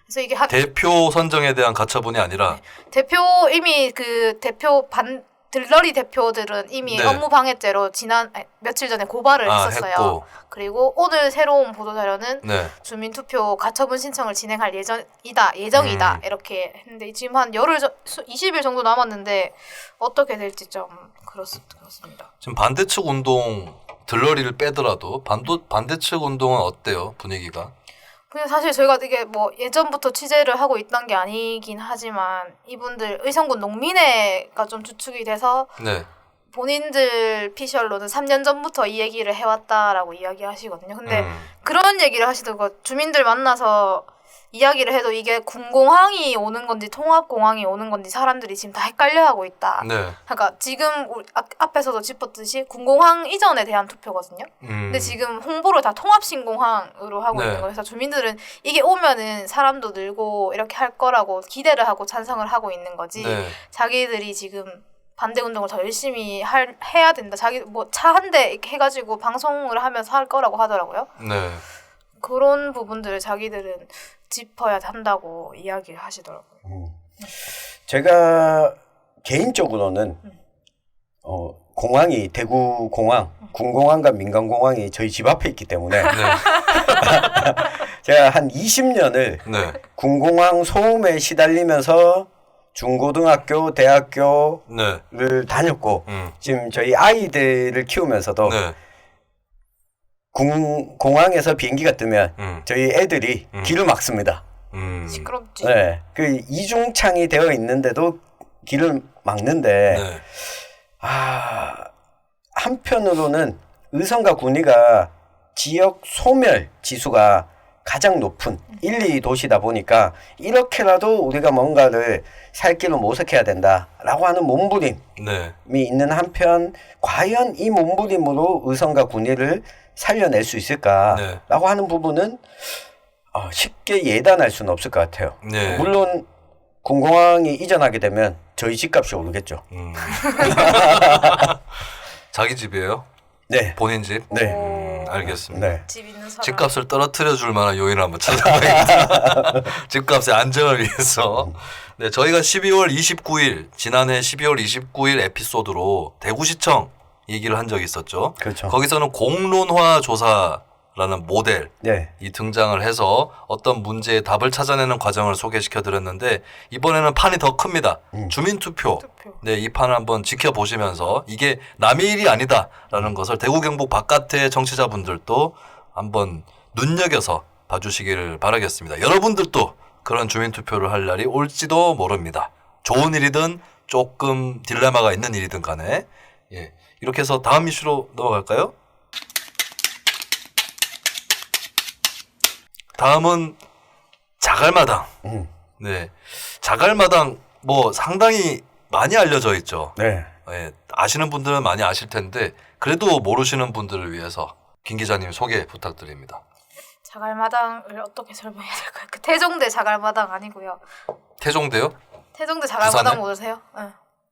그래서 이게 대표 선정에 대한 가처분이 아니라 대표 이미 그 대표 들러리 대표들은 이미 네. 업무 방해죄로 며칠 전에 고발을 했었어요. 했고. 그리고 오늘 새로운 보도 자료는 네. 주민투표 가처분 신청을 진행할 예정이다 이렇게 했는데 지금 한 20일 정도 남았는데 어떻게 될지 좀 그렇습니다. 지금 반대측 운동 들러리를 빼더라도 반대측 운동은 어때요? 분위기가? 근데 사실 저희가 이게 뭐 예전부터 취재를 하고 있던 게 아니긴 하지만 이분들 의성군 농민회가 좀 주축이 돼서 네. 본인들 피셜로는 3년 전부터 이 얘기를 해왔다라고 이야기하시거든요. 근데 그런 얘기를 하시더라고요. 주민들 만나서 이야기를 해도 이게 군공항이 오는 건지 통합공항이 오는 건지 사람들이 지금 다 헷갈려하고 있다. 네. 그러니까 지금 우리 앞에서도 짚었듯이 군공항 이전에 대한 투표거든요. 근데 지금 홍보를 다 통합신공항으로 하고 네. 있는 거예요. 그래서 주민들은 이게 오면은 사람도 늘고 이렇게 할 거라고 기대를 하고 찬성을 하고 있는 거지. 네. 자기들이 지금 반대 운동을 더 열심히 해야 된다. 자기 뭐 차 한 대 이렇게 해가지고 방송을 하면서 할 거라고 하더라고요. 네. 그런 부분들을 자기들은 짚어야 한다고 이야기를 하시더라고요. 제가 개인적으로는 공항이 대구 공항, 군공항과 민간공항이 저희 집 앞에 있기 때문에 네. 제가 한 20년을 네. 군공항 소음에 시달리면서 중고등학교, 대학교를 네. 다녔고 지금 저희 아이들을 키우면서도 네. 공항에서 비행기가 뜨면 저희 애들이 길을 막습니다. 시끄럽지. 네, 그 이중창이 되어 있는데도 길을 막는데 네. 한편으로는 의성과 군위가 지역 소멸 지수가 가장 높은 1, 2도시다 보니까 이렇게라도 우리가 뭔가를 살 길을 모색해야 된다라고 하는 몸부림이 네. 있는 한편 과연 이 몸부림으로 의성과 군위를 살려낼 수 있을까라고 네. 하는 부분은 쉽게 예단할 수는 없을 것 같아요. 네. 물론 군공항이 이전하게 되면 저희 집값이 오르겠죠. 자기 집이에요? 네. 본인 집? 네. 알겠습니다. 네. 집 있는 사람. 집값을 떨어뜨려 줄 만한 요인을 한번 찾아봐야겠다. 집값의 안정을 위해서. 네, 저희가 12월 29일, 지난해 12월 29일 에피소드로 대구시청 얘기를 한 적이 있었죠. 그렇죠. 거기서는 공론화 조사라는 모델이 네. 등장을 해서 어떤 문제의 답을 찾아내는 과정을 소개시켜 드렸는데 이번에는 판이 더 큽니다. 주민투표. 네, 이 판을 한번 지켜보시면서 이게 남의 일이 아니다라는 것을 대구 경북 바깥의 청취자분들도 한번 눈여겨서 봐주시기를 바라겠습니다. 여러분들도 그런 주민투표를 할 날이 올지도 모릅니다. 좋은 일이든 조금 딜레마가 있는 일이든 간에. 예. 이렇게 해서 다음 이슈로 넘어갈까요? 다음은 자갈마당. 네. 자갈마당 뭐 상당히 많이 알려져 있죠. 네. 예, 아시는 분들은 많이 아실 텐데 그래도 모르시는 분들을 위해서 김 기자님 소개 부탁드립니다. 자갈마당을 어떻게 설명해야 될까요? 그 태종대 자갈마당 아니고요. 태종대요? 태종대 자갈마당 부산에? 모르세요? 네.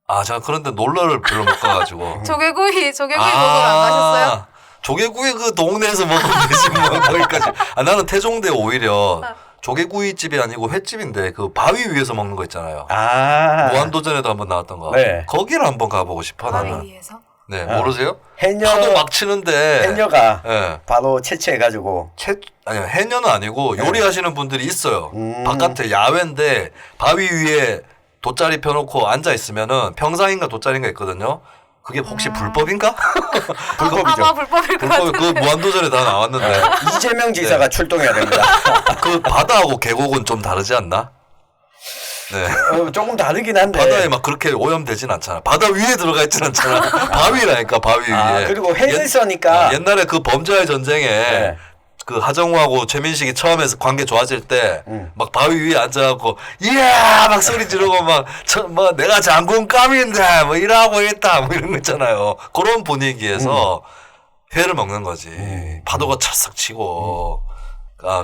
아, 제가 그런데 놀러를 별로 못 가가지고. 조개구이 먹으러 안 가셨어요? 조개구이 그 동네에서 먹으면 되지 뭐 거기까지. 나는 태종대 오히려 조개구이 집이 아니고 횟집인데 그 바위 위에서 먹는 거 있잖아요. 무한도전에도 한번 나왔던 거. 네. 거기를 한번 가보고 싶어 바위 나는. 위에서? 네, 모르세요? 해녀 파도 막 치는데. 해녀가 예. 바로 채취해가지고 아니요, 해녀는 아니고 요리하시는 분들이 있어요. 바깥에 야외인데 바위 위에 돗자리 펴놓고 앉아 있으면은 평상인가 돗자리인가 있거든요. 그게 혹시 불법인가? 불법이죠. 아마 불법일 것 불법 같은데. 그 무한도전에 다 나왔는데 이재명 지사가 출동해야 됩니다. 그 바다하고 계곡은 좀 다르지 않나? 네. 조금 다르긴 한데. 바다에 막 그렇게 오염되진 않잖아. 바다 위에 들어가 있진 않잖아. 바위라니까 바위 위에. 그리고 해를 써니까. 옛날에 그 범죄의 전쟁에 네. 그 하정우하고 최민식이 처음에 관계 좋아질 때 막 바위 위에 앉아갖고 이야 막 소리 지르고 막 뭐 내가 장군감인데 뭐 이러고 있다 뭐 이런 거 있잖아요. 그런 분위기에서 회를 먹는 거지. 파도가 찰싹 치고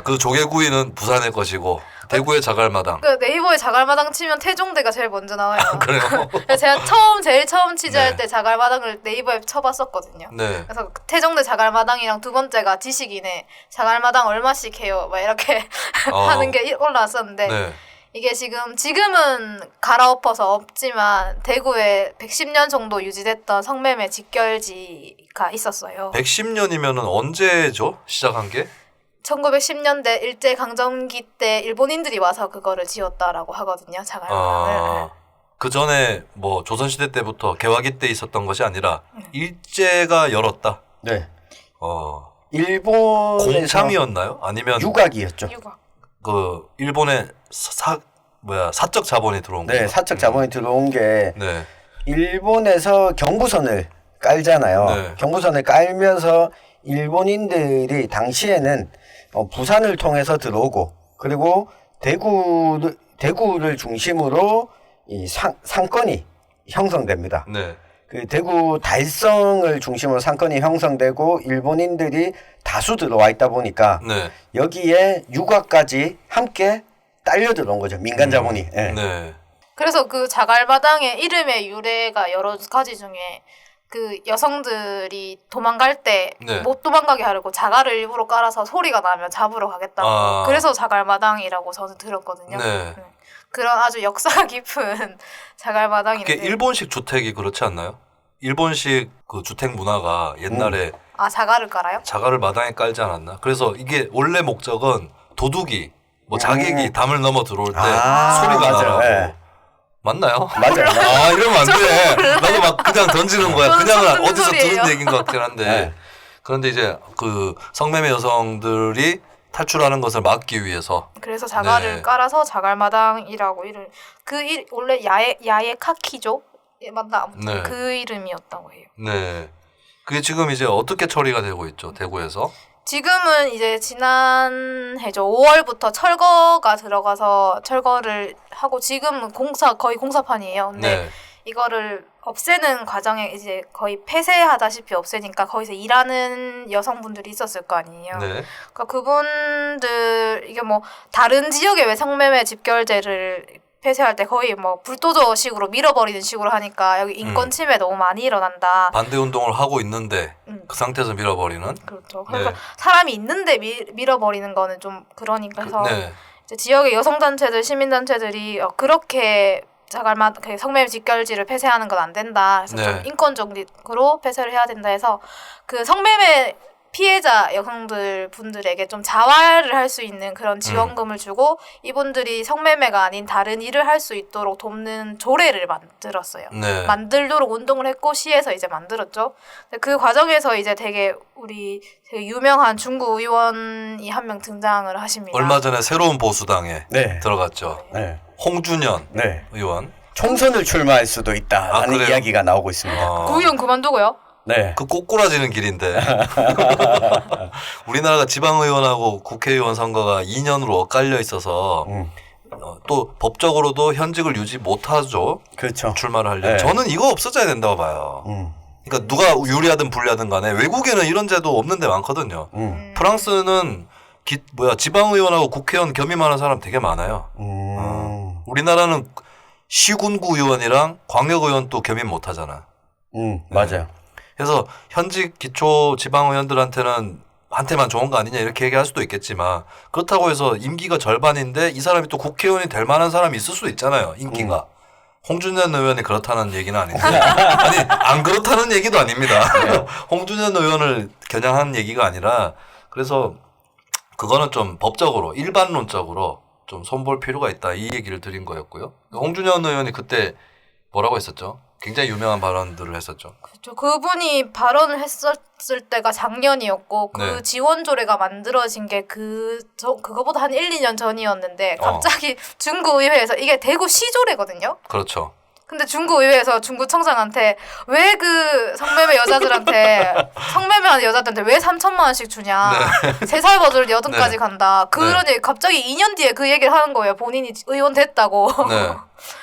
그 조개구이는 부산의 것이고 대구의 자갈마당. 그 네이버에 자갈마당 치면 태종대가 제일 먼저 나와요. 그래요? 그래서 제가 제일 처음 취재할 네. 때 자갈마당을 네이버에 쳐봤었거든요. 네. 그래서 태종대 자갈마당이랑 두 번째가 지식인에 자갈마당 얼마씩 해요? 막 이렇게 하는 게 올라왔었는데 네. 이게 지금은 갈아엎어서 없지만 대구에 110년 정도 유지됐던 성매매 직결지가 있었어요. 110년이면은 언제죠? 시작한 게? 1910년대 일제 강점기 때 일본인들이 와서 그거를 지었다라고 하거든요. 자갈마당을. 그 전에 뭐 조선시대 때부터 개화기 때 있었던 것이 아니라 일제가 열었다. 네. 어. 일본에서 공창이었나요? 아니면 유곽이었죠. 유곽. 그 일본의 사적 자본이 들어온 거죠? 네, 사적 자본이 들어온 게 네. 일본에서 경부선을 깔잖아요. 네. 경부선을 깔면서 일본인들이 당시에는 부산을 통해서 들어오고 그리고 대구를 중심으로 이 상권이 형성됩니다. 네. 그 대구 달성을 중심으로 상권이 형성되고 일본인들이 다수 들어와 있다 보니까 네. 여기에 유곽까지 함께 딸려 들어온 거죠. 민간 자본이. 예. 네. 그래서 그 자갈마당의 이름의 유래가 여러 가지 중에 그 여성들이 도망갈 때 네. 못 도망가게 하려고 자갈을 일부러 깔아서 소리가 나면 잡으러 가겠다고. 그래서 자갈마당이라고 저는 들었거든요. 네. 그런 아주 역사가 깊은 자갈마당인데. 그게 일본식 주택이 그렇지 않나요? 일본식 그 주택 문화가 옛날에 아, 자갈을 깔아요? 자갈을 마당에 깔지 않았나? 그래서 이게 원래 목적은 도둑이 뭐 자객이 담을 넘어 들어올 때 소리가 맞아요. 나라고. 예. 맞나요? 맞아요. 아 이러면 안 돼. 나도 막 그냥 던지는 거야. 저는 그냥 듣는 어디서 소리예요. 들은 얘기인 것 같긴 한데. 네. 그런데 이제 그 성매매 여성들이 탈출하는 것을 막기 위해서 그래서 자갈을 네. 깔아서 자갈마당이라고 원래 야외 카키죠? 예, 맞나? 아무튼 네. 그 이름이었다고 해요. 네. 그게 지금 이제 어떻게 처리가 되고 있죠? 대구에서. 지금은 이제 지난해죠. 5월부터 철거가 들어가서 철거를 하고 지금은 거의 공사판이에요. 근데 네. 이거를 없애는 과정에 이제 거의 폐쇄하다시피 없애니까 거기서 일하는 여성분들이 있었을 거 아니에요. 네. 그러니까 그분들 이게 뭐 다른 지역에 왜 성매매 집결제를 폐쇄할 때 거의 뭐 불도저식으로 밀어버리는 식으로 하니까 여기 인권 침해 너무 많이 일어난다. 반대 운동을 하고 있는데 그 상태에서 밀어버리는. 그렇죠. 네. 그래서 사람이 있는데 밀어버리는 거는 좀 그러니까 해서 네. 이제 지역의 여성단체들, 시민단체들이 그렇게 성매매 직결지를 폐쇄하는 건 안 된다. 그래서 네. 좀 인권적으로 폐쇄를 해야 된다 해서 그 성매매 피해자 여성들 분들에게 좀 자활을 할 수 있는 그런 지원금을 주고 이분들이 성매매가 아닌 다른 일을 할 수 있도록 돕는 조례를 만들었어요. 네. 만들도록 운동을 했고 시에서 이제 만들었죠. 근데 그 과정에서 이제 되게 유명한 중구 의원이 한 명 등장을 하십니다. 얼마 전에 새로운 보수당에 네. 들어갔죠. 네. 홍준현 네. 의원. 총선을 출마할 수도 있다라는 그래요? 이야기가 나오고 있습니다. 그 의원 그만두고요. 네. 그 꼬꾸라지는 길인데 우리나라가 지방의원하고 국회의원 선거가 2년으로 엇갈려 있어서 또 법적으로도 현직을 유지 못하죠. 그렇죠. 출마를 하려면. 네. 저는 이거 없어져야 된다고 봐요. 그러니까 누가 유리하든 불리하든 간에 외국에는 이런 제도 없는 데 많거든요. 프랑스는 지방의원하고 국회의원 겸임하는 사람 되게 많아요. 우리나라는 시군구 의원이랑 광역의원도 겸임 못하잖아. 맞아요. 그래서 현직 기초 지방의원들한테는 한테만 좋은 거 아니냐 이렇게 얘기할 수도 있겠지만 그렇다고 해서 임기가 절반인데 이 사람이 또 국회의원이 될 만한 사람이 있을 수도 있잖아요. 인기가. 홍준현 의원이 그렇다는 얘기는 아닌데 아니 안 그렇다는 얘기도 아닙니다. 홍준현 의원을 겨냥한 얘기가 아니라 그래서 그거는 좀 법적으로 일반론적으로 좀 손볼 필요가 있다 이 얘기를 드린 거였고요. 홍준현 의원이 그때 뭐라고 했었죠? 굉장히 유명한 발언들을 했었죠. 그렇죠. 그분이 발언을 했었을 때가 작년이었고 그 네. 지원 조례가 만들어진 게 그거보다 한 1, 2년 전이었는데 갑자기 중구의회에서 이게 대구 시조례거든요. 그렇죠. 근데 중구의회에서 중구청장한테 왜 그 성매매하는 여자들한테 왜 3천만 원씩 주냐. 네. 3살 버들 여든까지 네. 간다. 그런 얘기 갑자기 2년 뒤에 그 얘기를 하는 거예요. 본인이 의원 됐다고. 네.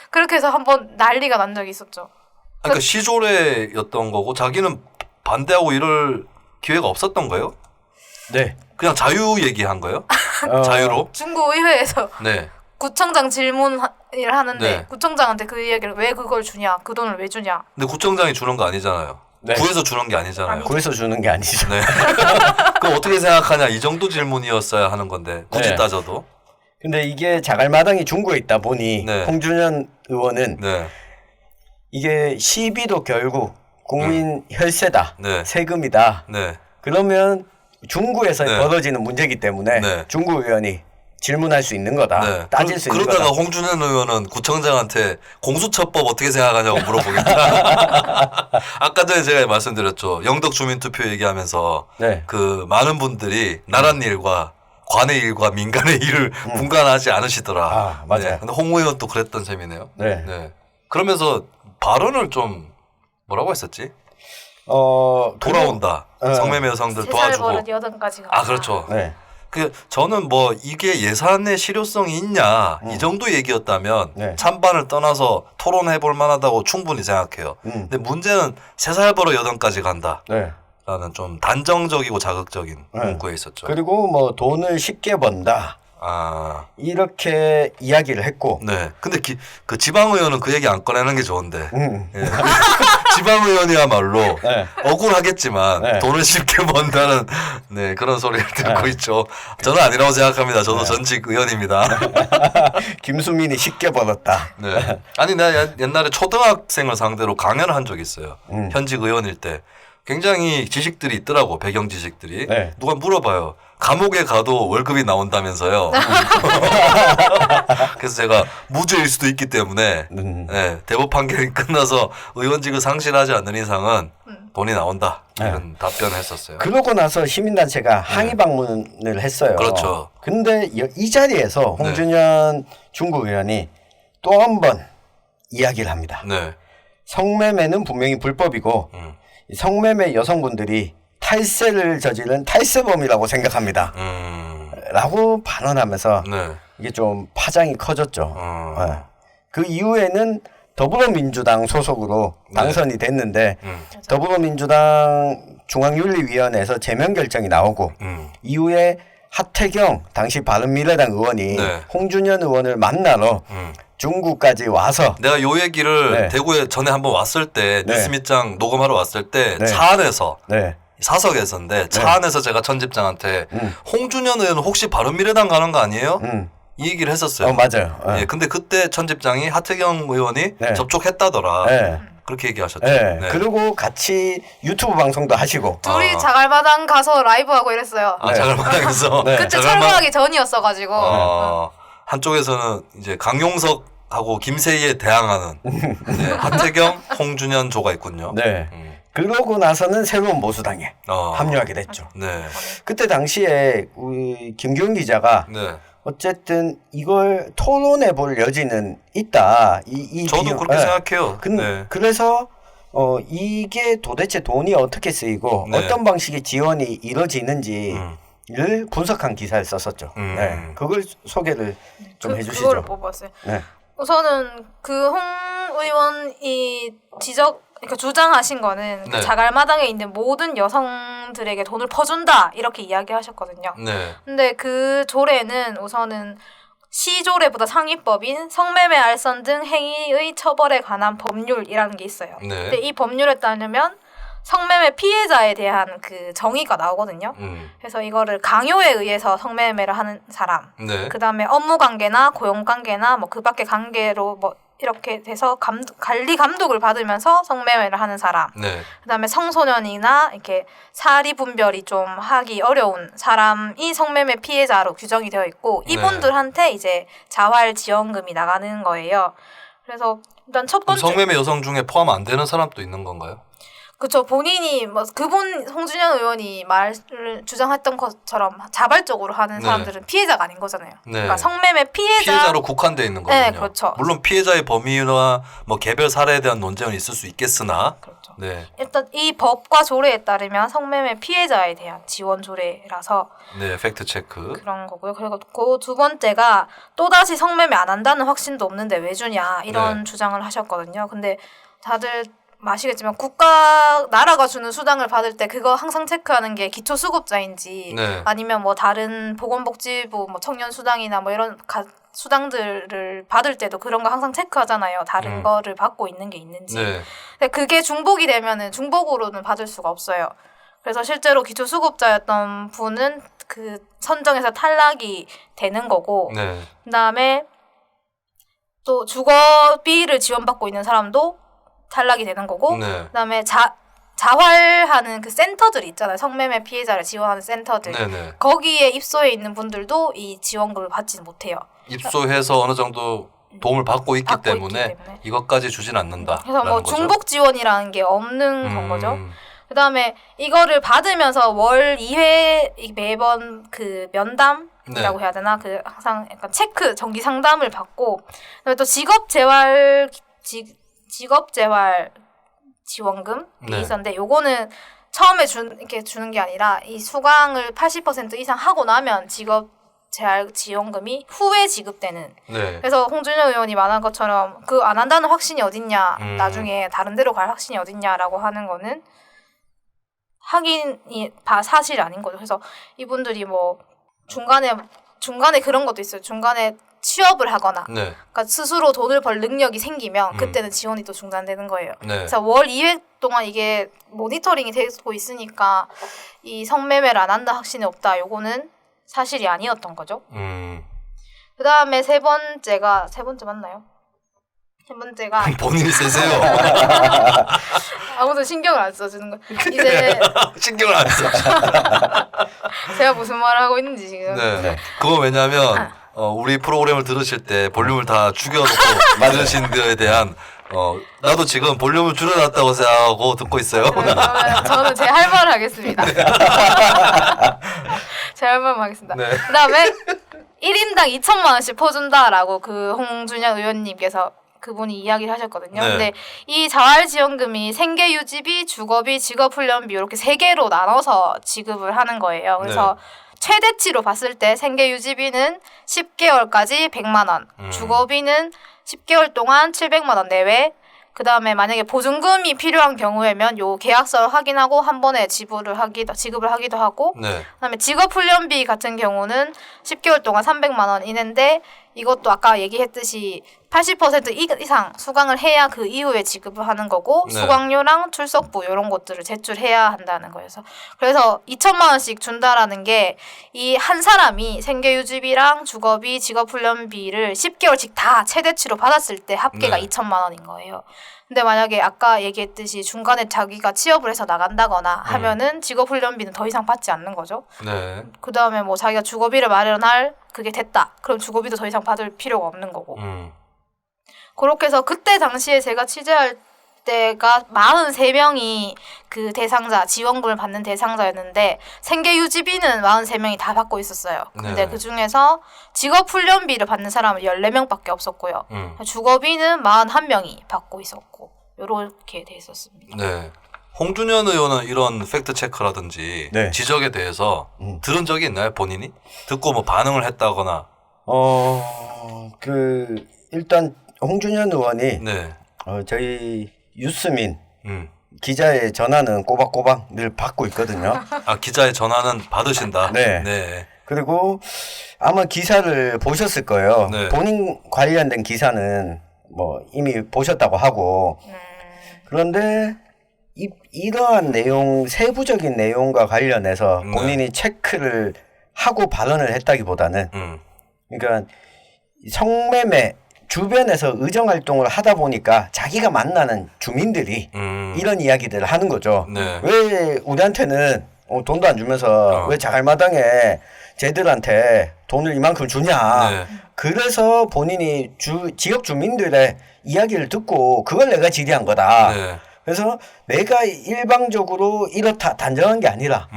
그렇게 해서 한번 난리가 난 적이 있었죠. 그러니까 시조례였던 거고 자기는 반대하고 이럴 기회가 없었던 거예요? 네. 그냥 자유 얘기한 거예요? 어, 자유로? 중국 의회에서 네. 구청장 질문을 하는데 네. 구청장한테 그 이야기를 왜 그걸 주냐, 그 돈을 왜 주냐. 근데 구청장이 주는 거 아니잖아요. 네. 구에서 주는 게 아니잖아요. 구에서 주는 게 아니죠. 네. 그럼 어떻게 생각하냐 이 정도 질문이었어야 하는 건데 굳이 네. 따져도. 근데 이게 자갈마당이 중구에 있다 보니 네. 홍준현 의원은 네. 이게 시비도 결국 국민 혈세다, 네. 세금이다. 네. 그러면 중구에서 네. 벌어지는 문제이기 때문에 네. 중구 의원이 질문할 수 있는 거다. 네. 따질 수 있는 그러다가 거다. 홍준현 의원은 구청장한테 공수처법 어떻게 생각하냐고 물어보겠다. 아까 전에 제가 말씀드렸죠. 영덕 주민투표 얘기하면서 네. 그 많은 분들이 나란 일과 관의 일과 민간의 일을 분간하지 않으시더라. 아, 맞아요. 네. 근데 홍 의원도 그랬던 셈이네요. 네. 네. 그러면서 발언을 좀 뭐라고 했었지? 돌아온다. 성매매 여성들 3살 도와주고. 버릇 8가지가. 아 그렇죠. 네. 그 저는 뭐 이게 예산의 실효성이 있냐 이 정도 얘기였다면 네. 찬반을 떠나서 토론해 볼 만하다고 충분히 생각해요. 근데 문제는 3살 벌어 8까지 간다라는 네. 좀 단정적이고 자극적인 네. 문구에 있었죠. 그리고 뭐 돈을 쉽게 번다. 아, 이렇게 이야기를 했고. 네. 근데 그 지방의원은 그 얘기 안 꺼내는 게 좋은데. 음. 예. 지방의원이야말로 네. 억울하겠지만 네. 돈을 쉽게 번다는 네, 그런 소리를 듣고 네. 있죠. 저는 아니라고 생각합니다. 저도 전직 의원입니다. 김수민이 쉽게 벌었다. 네. 아니 내가 옛날에 초등학생을 상대로 강연을 한 적이 있어요. 음. 현직 의원일 때. 굉장히 지식들이 있더라고. 배경 지식들이. 네. 누가 물어봐요. 감옥에 가도 월급이 나온다면서요. 그래서 제가 무죄일 수도 있기 때문에 네, 대법 판결이 끝나서 의원직을 상실하지 않는 이상은 돈이 나온다. 이런 답변을 했었어요. 그러고 나서 시민단체가 항의 방문을 했어요. 그렇죠. 근데 이 자리에서 홍준현 중국 의원이 또 한 번 이야기를 합니다. 네. 성매매는 분명히 불법이고 성매매 여성분들이 탈세를 저지른 탈세범이라고 생각합니다. 라고 발언하면서 네. 이게 좀 파장이 커졌죠. 네. 그 이후에는 더불어민주당 소속으로 당선이 됐는데 더불어민주당 중앙윤리위원회에서 제명 결정이 나오고 이후에 하태경 당시 바른미래당 의원이 네. 홍준현 의원을 만나러 중구까지 와서 내가 요 얘기를 네. 대구에 전에 한번 왔을 때 네. 뉴스 밑장 녹음하러 왔을 때 네. 차 안에서 네. 사석에서인데 차 안에서 제가 천집장한테 홍준현 의원 혹시 바른미래당 가는 거 아니에요? 이 얘기를 했었어요. 맞아요. 예, 근데 그때 천집장이 하태경 의원이 네. 접촉했다더라. 네. 그렇게 얘기하셨죠. 네. 네. 그리고 같이 유튜브 방송도 하시고 둘이 자갈마당 가서 라이브 하고 이랬어요. 아, 자갈마당에서 네. 그때 철거하기 전이었어가지고. 한쪽에서는 이제 강용석하고 김세희에 대항하는 네, 하태경, 홍준현 조가 있군요. 네. 그러고 나서는 새로운 보수당에 어. 합류하게 됐죠. 네. 그때 당시에 우리 김기훈 기자가 네. 어쨌든 이걸 토론해 볼 여지는 있다. 저도 비용- 그렇게 네. 생각해요. 네. 그래서 이게 도대체 돈이 어떻게 쓰이고 네. 어떤 방식의 지원이 이루어지는지를 분석한 기사를 썼었죠. 네. 그걸 소개를 좀 해주시죠. 그걸 뽑았어요. 네. 우선은 그 홍 의원이 그러니까 주장하신 거는 네. 그 자갈마당에 있는 모든 여성들에게 돈을 퍼준다 이렇게 이야기하셨거든요. 네. 근데 그 조례는 우선은 시조례보다 상위법인 성매매 알선 등 행위의 처벌에 관한 법률이라는 게 있어요. 네. 근데 이 법률에 따르면 성매매 피해자에 대한 그 정의가 나오거든요. 그래서 이거를 강요에 의해서 성매매를 하는 사람, 네. 그 다음에 업무 관계나 고용 관계나 뭐 그 밖의 관계로 뭐 이렇게 돼서 관리 감독을 받으면서 성매매를 하는 사람, 네. 그 다음에 청소년이나 이렇게 사리 분별이 좀 하기 어려운 사람이 성매매 피해자로 규정이 되어 있고 이분들한테 이제 자활 지원금이 나가는 거예요. 그래서 일단 첫 번째 성매매 여성 중에 포함 안 되는 사람도 있는 건가요? 그렇죠. 본인이 뭐 그분 홍준현 의원이 말을 주장했던 것처럼 자발적으로 하는 사람들은 피해자가 아닌 거잖아요. 네. 그러니까 성매매 피해자로 국한돼 있는 거군요. 네, 그렇죠. 물론 피해자의 범위나 뭐 개별 사례에 대한 논쟁은 있을 수 있겠으나 그렇죠. 네. 일단 이 법과 조례에 따르면 성매매 피해자에 대한 지원 조례라서 네, 팩트 체크. 그런 거고요. 그리고 그 두 번째가 또다시 성매매 안 한다는 확신도 없는데 왜 주냐 이런 네. 주장을 하셨거든요. 근데 다들 아시겠지만 나라가 주는 수당을 받을 때 그거 항상 체크하는 게 기초수급자인지 네. 아니면 뭐 다른 보건복지부 뭐 청년수당이나 뭐 이런 수당들을 받을 때도 그런 거 항상 체크하잖아요. 다른 거를 받고 있는 게 있는지. 네. 근데 그게 중복이 되면은 중복으로는 받을 수가 없어요. 그래서 실제로 기초수급자였던 분은 그 선정에서 탈락이 되는 거고, 네. 그다음에 또 주거비를 지원받고 있는 사람도 탈락이 되는 거고, 네. 그다음에 자활하는 그 센터들 있잖아요. 성매매 피해자를 지원하는 센터들. 네네. 거기에 입소해 있는 분들도 이 지원금을 받지는 못해요. 입소해서 어느 정도 도움을 받고 있기 받고 있기 때문에 때문에. 이것까지 주진 않는다. 그래서 뭐 중복 지원이라는 게 없는 건 거죠. 그다음에 이거를 받으면서 월 2회 매번 그 면담이라고 해야 되나? 그 항상 약간 체크 정기 상담을 받고, 그다음에 또 직업재활 지원금이 네. 있었는데 요거는 처음에 이렇게 주는 게 아니라 이 수강을 80% 이상 하고 나면 직업재활 지원금이 후에 지급되는. 네. 그래서 홍준영 의원이 말한 것처럼 그 안 한다는 확신이 어딨냐, 나중에 다른 데로 갈 확신이 어딨냐라고 하는 거는 확인이 사실이 아닌 거죠. 그래서 이분들이 뭐 중간에 그런 것도 있어요. 중간에 취업을 하거나 네. 그러니까 스스로 돈을 벌 능력이 생기면 그때는 지원이 또 중단되는 거예요. 네. 그래서 월 2회 동안 이게 모니터링이 되고 있으니까 이 성매매를 안 한다 확신이 없다. 요거는 사실이 아니었던 거죠. 그다음에 세 번째 맞나요? 세 번째가 본인이 세세요. 아무도 신경을 안 써주는 거. 이제 신경을 안 써. 제가 무슨 말을 하고 있는지 지금. 네. 그거 왜냐면 우리 프로그램을 들으실 때 볼륨을 다 죽여놓고 들으신 거에 대한 나도 지금 볼륨을 줄여놨다고 생각하고 듣고 있어요. 그러면 저는 제 할 말을 하겠습니다. 제 할 말만 하겠습니다. 네. 그다음에 1인당 2천만 원씩 퍼준다라고 그 홍준영 의원님께서 그분이 이야기를 하셨거든요. 네. 근데 이 자활지원금이 생계유지비, 주거비, 직업훈련비 이렇게 세 개로 나눠서 지급을 하는 거예요. 그래서 최대치로 봤을 때 생계유지비는 10개월까지 100만 원, 주거비는 10개월 동안 700만 원 내외, 그 다음에 만약에 보증금이 필요한 경우에면 요 계약서를 확인하고 한 번에 지급을 하기도 하고, 네. 그다음에 직업훈련비 같은 경우는 10개월 동안 300만 원 이내인데 이것도 아까 얘기했듯이 80% 이상 수강을 해야 그 이후에 지급을 하는 거고, 네. 수강료랑 출석부 이런 것들을 제출해야 한다는 거예요. 그래서 2천만 원씩 준다라는 게 이 한 사람이 생계유지비랑 주거비, 직업훈련비를 10개월씩 다 최대치로 받았을 때 합계가 네. 2천만 원인 거예요. 근데 만약에 아까 얘기했듯이 중간에 자기가 취업을 해서 나간다거나 하면은 직업훈련비는 더 이상 받지 않는 거죠. 네. 그 다음에 뭐 자기가 주거비를 마련할 그게 됐다. 그럼 주거비도 더 이상 받을 필요가 없는 거고. 그렇게 해서 그때 당시에 제가 취재할 때가 43명이 그 대상자, 지원금을 받는 대상자였는데 생계유지비는 43명이 다 받고 있었어요. 근데 네. 그 중에서 직업훈련비를 받는 사람은 14명밖에 없었고요. 주거비는 41명이 받고 있었고 요렇게 돼 있었습니다. 네. 홍준현 의원은 이런 팩트 체크라든지 네. 지적에 대해서 들은 적이 있나요, 본인이? 듣고 뭐 반응을 했다거나. 일단 홍준현 의원이 네. 저희 유스민 음. 기자의 전화는 꼬박꼬박 늘 받고 있거든요. 아, 기자의 전화는 받으신다. 네. 네. 그리고 아마 기사를 보셨을 거예요. 네. 본인 관련된 기사는 뭐 이미 보셨다고 하고, 그런데 이러한 내용, 세부적인 내용과 관련해서 네. 본인이 체크를 하고 발언을 했다기보다는, 그러니까 성매매 주변에서 의정활동을 하다 보니까 자기가 만나는 주민들이 이런 이야기들을 하는 거죠. 네. 왜 우리한테는 돈도 안 주면서 왜 자갈마당에 쟤들한테 돈을 이만큼 주냐. 네. 그래서 본인이 지역 주민들의 이야기를 듣고 그걸 내가 질의한 거다. 네. 그래서 내가 일방적으로 이렇다 단정한 게 아니라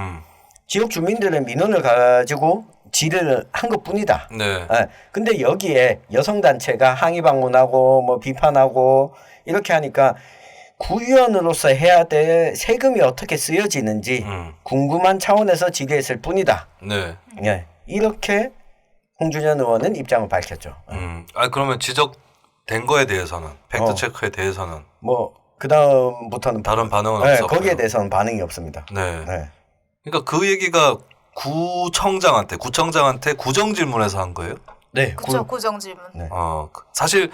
지역 주민들의 민원을 가지고 질의를 한 것뿐이다. 네. 근데 여기에 여성단체가 항의 방문하고 뭐 비판하고 이렇게 하니까 구의원으로서 해야 될 세금이 어떻게 쓰여지는지 궁금한 차원에서 질의했을 뿐이다. 네. 예, 이렇게 홍준현 의원은 입장을 밝혔죠. 그러면 지적된 거에 대해서는 팩트 체크에 대해서는 뭐 그 다음부터는 다른 반응은 네, 없었고요. 거기에 대해서는 반응이 없습니다. 네. 네. 그러니까 그 얘기가 구청장한테 구정 질문에서 한 거예요? 네. 그쵸, 고정 질문. 네. 사실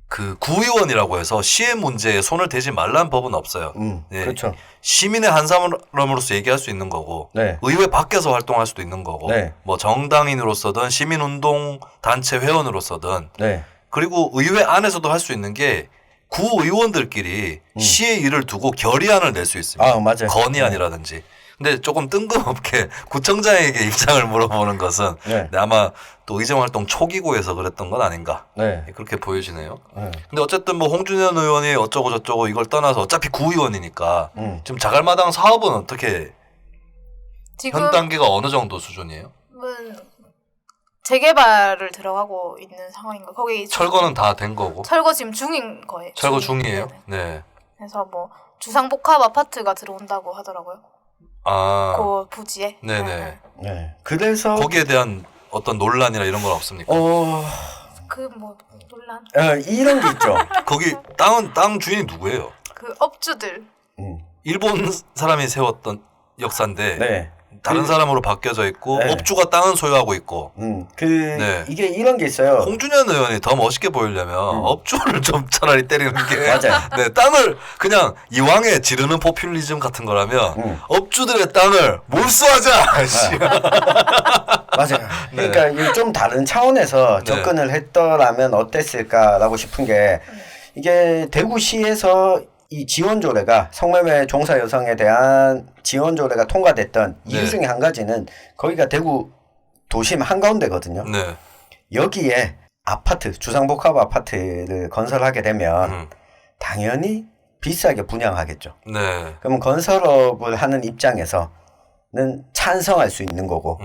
그 구의원이라고 해서 시의 문제에 손을 대지 말라는 법은 없어요. 예. 그렇죠. 시민의 한 사람으로서 얘기할 수 있는 거고 네. 의회 밖에서 활동할 수도 있는 거고 네. 뭐 정당인으로서든 시민운동 단체 회원으로서든 네. 그리고 의회 안에서도 할 수 있는 게 구의원들끼리 시의 일을 두고 결의안을 낼 수 있습니다. 아, 맞아요. 건의안이라든지. 근데 조금 뜬금없게 구청장에게 입장을 물어보는 것은 네. 아마 또 의정활동 초기고에서 그랬던 건 아닌가 네. 그렇게 보여지네요. 네. 근데 어쨌든 뭐 홍준현 의원이 어쩌고 저쩌고 이걸 떠나서 어차피 구의원이니까 지금 자갈마당 사업은 어떻게 지금 현 단계가 어느 정도 수준이에요? 재개발을 들어가고 있는 상황인가. 거기 철거는 다 된 거고. 철거 지금 중인 거예요. 철거 중이에요. 네네. 네. 그래서 뭐 주상복합 아파트가 들어온다고 하더라고요. 아. 그 부지에. 네네. 네. 그래서 거기에 대한 어떤 논란이나 이런 건 없습니까? 그 뭐 논란. 이런 게 있죠. 거기 땅 주인이 누구예요? 그 업주들. 일본 사람이 세웠던 역사인데 네. 다른 사람으로 바뀌어져 있고 네. 업주가 땅은 소유하고 있고. 네. 이게 이런 게 있어요. 홍준현 의원이 더 멋있게 보이려면 업주를 좀 차라리 때리는 게 맞아요. 네, 땅을 그냥 이왕에 지르는 포퓰리즘 같은 거라면 업주들의 땅을 몰수하자. 씨. 맞아요. 그러니까 이게 좀 다른 차원에서 네. 접근을 했더라면 어땠을까라고 싶은 게 이게 대구시에서 이 지원 조례가 성매매 종사 여성에 대한 지원 조례가 통과됐던 이유 네. 중에 한 가지는 거기가 대구 도심 한가운데거든요. 네. 여기에 아파트, 주상복합 아파트를 건설하게 되면 당연히 비싸게 분양하겠죠. 네. 그러면 건설업을 하는 입장에서는 찬성할 수 있는 거고.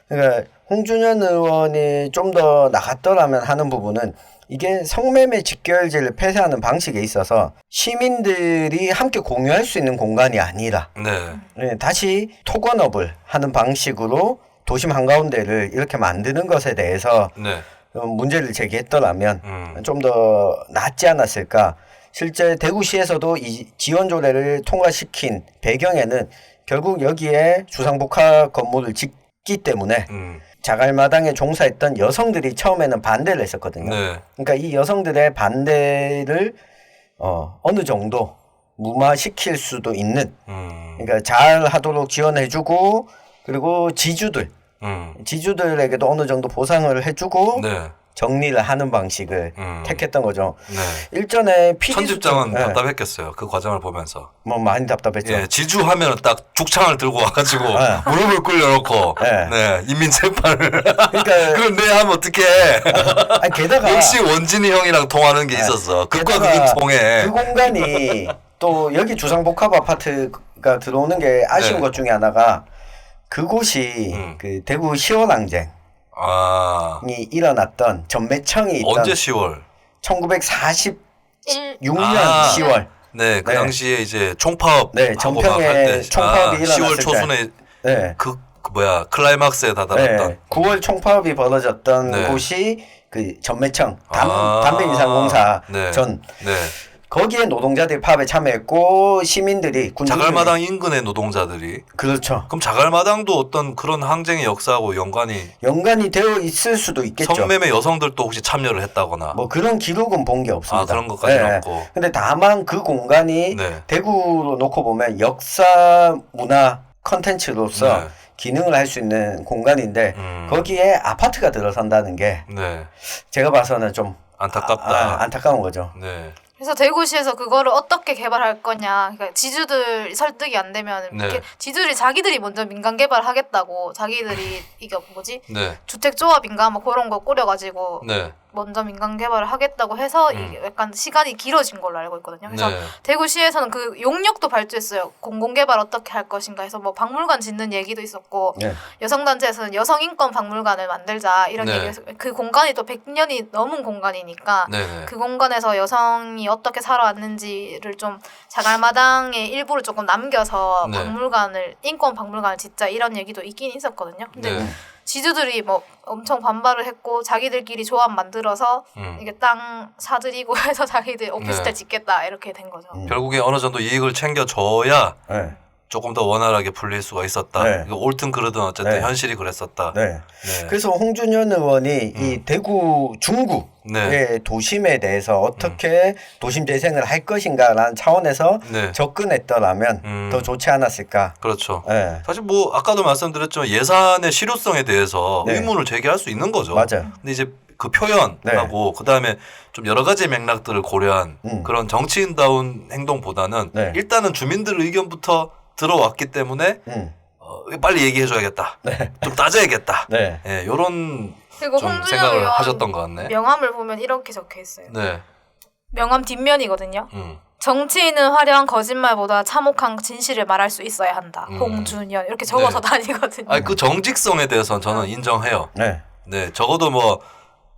그러니까 홍준현 의원이 좀 더 나갔더라면 하는 부분은 이게 성매매 직결제를 폐쇄하는 방식에 있어서 시민들이 함께 공유할 수 있는 공간이 아니라 네. 다시 토건업을 하는 방식으로 도심 한가운데를 이렇게 만드는 것에 대해서 네. 문제를 제기했더라면 좀 더 낫지 않았을까. 실제 대구시에서도 이 지원 조례를 통과시킨 배경에는 결국 여기에 주상복합 건물을 짓기 때문에 자갈마당에 종사했던 여성들이 처음에는 반대를 했었거든요. 네. 그러니까 이 여성들의 반대를 어느 정도 무마시킬 수도 있는 그러니까 잘 하도록 지원해주고 그리고 지주들에게도 어느 정도 보상을 해주고 네. 정리를 하는 방식을 택했던 거죠. 네. 일전에 PD 천집장은 수첩, 답답했겠어요. 그 과정을 보면서. 뭐 많이 답답했죠. 예, 지주하면 딱 죽창을 들고 와가지고 무릎을 꿇려놓고 네. 네, 인민 재판을 그러니까 그럼 내 하면 어떡해. 아니, 게다가 역시 원진이 형이랑 통하는 게 있었어. 극과 게다가 극이 통해. 그 공간이 또 여기 주상복합 아파트가 들어오는 게 아쉬운 네. 것 중에 하나가 그곳이 그 대구 시원항쟁이 아, 일어났던 전매청이 있던 언제 10월? 1946년 10월. 10월 네, 그 네. 당시에 이제 총파업 네, 정평에 총파업이 일어났을 10월 때. 초순에 네. 그 뭐야 클라이막스에 다다랐던. 네, 9월 총파업이 벌어졌던 네. 곳이 그 전매청 아. 담배인상공사 네. 전 네. 거기에 노동자들이 파업에 참여했고 시민들이 군중들이 자갈마당 인근의 노동자들이. 그렇죠. 그럼 자갈마당도 어떤 그런 항쟁의 역사하고 연관이 되어 있을 수도 있겠죠. 성매매 여성들도 혹시 참여를 했다거나. 뭐 그런 기록은 본 게 없습니다. 아, 그런 것까지는 네. 없고. 근데 다만 그 공간이 네. 대구로 놓고 보면 역사 문화 컨텐츠로서 네. 기능을 할 수 있는 공간인데 거기에 아파트가 들어선다는 게 네. 제가 봐서는 좀 안타깝다. 안타까운 거죠. 네. 그래서 대구시에서 그거를 어떻게 개발할 거냐. 그러니까 지주들 설득이 안 되면 네. 이렇게 지주들이 자기들이 먼저 민간 개발하겠다고 자기들이 이게 뭐지? 네. 주택조합인가 뭐 그런 거 꾸려가지고 네. 먼저 민간 개발을 하겠다고 해서 이게 약간 시간이 길어진 걸로 알고 있거든요. 그래서 네. 대구시에서는 그 용역도 발주했어요. 공공개발 어떻게 할 것인가 해서 뭐 박물관 짓는 얘기도 있었고 네. 여성단체에서는 여성인권 박물관을 만들자 이런 네. 얘기를 했어요. 그 공간이 또 100년이 넘은 공간이니까 네. 그 공간에서 여성이 어떻게 살아왔는지를 좀 자갈마당의 일부를 조금 남겨서 네. 인권 박물관을 짓자 이런 얘기도 있긴 있었거든요. 근데 네. 지주들이 뭐 엄청 반발을 했고 자기들끼리 조합 만들어서 이게 땅 사들이고 해서 자기들 오피스텔 네. 짓겠다 이렇게 된 거죠. 결국에 어느 정도 이익을 챙겨줘야 네. 조금 더 원활하게 풀릴 수가 있었다. 네. 이거 옳든 그르든 어쨌든 네. 현실이 그랬었다. 네. 네. 그래서 홍준현 의원이 이 대구 중구의 네. 도심에 대해서 어떻게 도심 재생을 할 것인가라는 차원에서 네. 접근했더라면 더 좋지 않았을까. 그렇죠. 네. 사실 뭐 아까도 말씀드렸지만 예산의 실효성에 대해서 네. 의문을 제기할 수 있는 거죠. 맞아요. 근데 이제 그 표현하고 그다음에 좀 여러 가지 맥락들을 고려한 그런 정치인다운 행동보다는 네. 일단은 주민들 의견부터 들어왔기 때문에 빨리 얘기해줘야겠다. 좀 따져야겠다. 네. 예, 요런 그리고 좀 홍준영 생각을 의원 하셨던 것 같네. 명함을 보면 이렇게 적혀 있어요. 네. 명함 뒷면이거든요. 정치인은 화려한 거짓말보다 참혹한 진실을 말할 수 있어야 한다. 홍준현 이렇게 적어서 네. 다니거든요. 아니 그 정직성에 대해서는 저는 인정해요. 네. 네, 적어도 뭐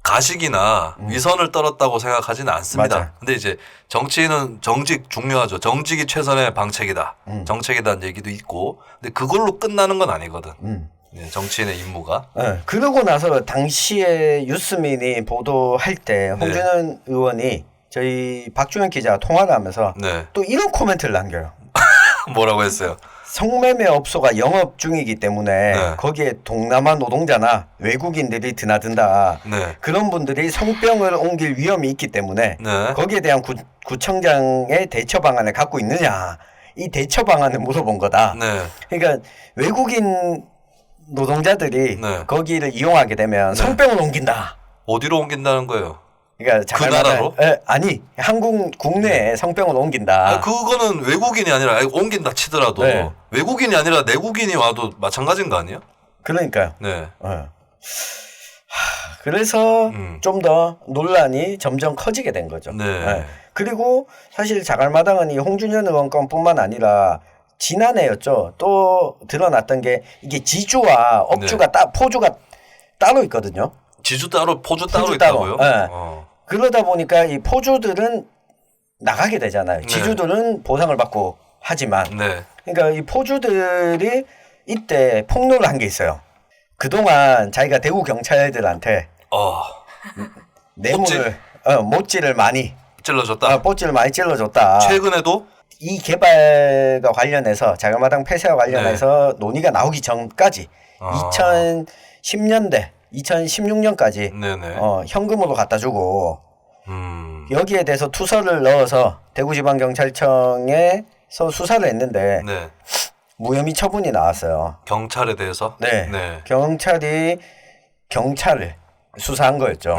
가식이나 위선을 떨었다고 생각하지는 않습니다. 맞아요. 근데 이제 정치인은 정직 중요하죠. 정직이 최선의 방책이다. 정책이라는 얘기도 있고, 근데 그걸로 끝나는 건 아니거든. 네, 정치인의 임무가. 네. 그러고 나서 당시에 유스민이 보도할 때 홍준현 의원이 저희 박주현 기자와 통화를 하면서 네. 또 이런 코멘트를 남겨요. 뭐라고 했어요? 성매매 업소가 영업 중이기 때문에 네. 거기에 동남아 노동자나 외국인들이 드나든다. 네. 그런 분들이 성병을 옮길 위험이 있기 때문에 네. 거기에 대한 구청장의 대처 방안을 갖고 있느냐. 이 대처 방안을 물어본 거다. 네. 그러니까 외국인 노동자들이 네. 거기를 이용하게 되면 성병을 옮긴다. 어디로 옮긴다는 거예요? 그러니까 그 나라로? 아니 한국 국내에 성병을 옮긴다. 아니, 그거는 외국인이 아니라 옮긴다 치더라도 네. 외국인이 아니라 내국인이 와도 마찬가지인 거 아니에요? 그러니까요. 네. 그래서 좀 더 논란이 점점 커지게 된 거죠. 네. 그리고 사실 자갈마당은 이 홍준현 의원 건뿐만 아니라 지난해였죠. 또 드러났던 게 이게 지주와 업주가 포주가 따로 있거든요. 지주 따로 포주 따로 포주 따로. 있다고요? 네. 그러다 보니까 이 포주들은 나가게 되잖아요. 지주들은 보상을 받고 하지만 네. 그러니까 이 포주들이 이때 폭로를 한 게 있어요. 그동안 자기가 대구 경찰들한테 뇌물을 못질을 많이 찔러줬다. 뽀찌를 많이 찔러줬다. 최근에도 이 개발과 관련해서 자갈마당 폐쇄와 관련해서 논의가 나오기 전까지 2010년대 2016년까지 네네. 현금으로 갖다 주고 여기에 대해서 투서를 넣어서 대구지방경찰청에서 수사를 했는데 네. 무혐의 처분이 나왔어요. 경찰에 대해서. 네. 네. 경찰이 경찰을 수사한 거였죠.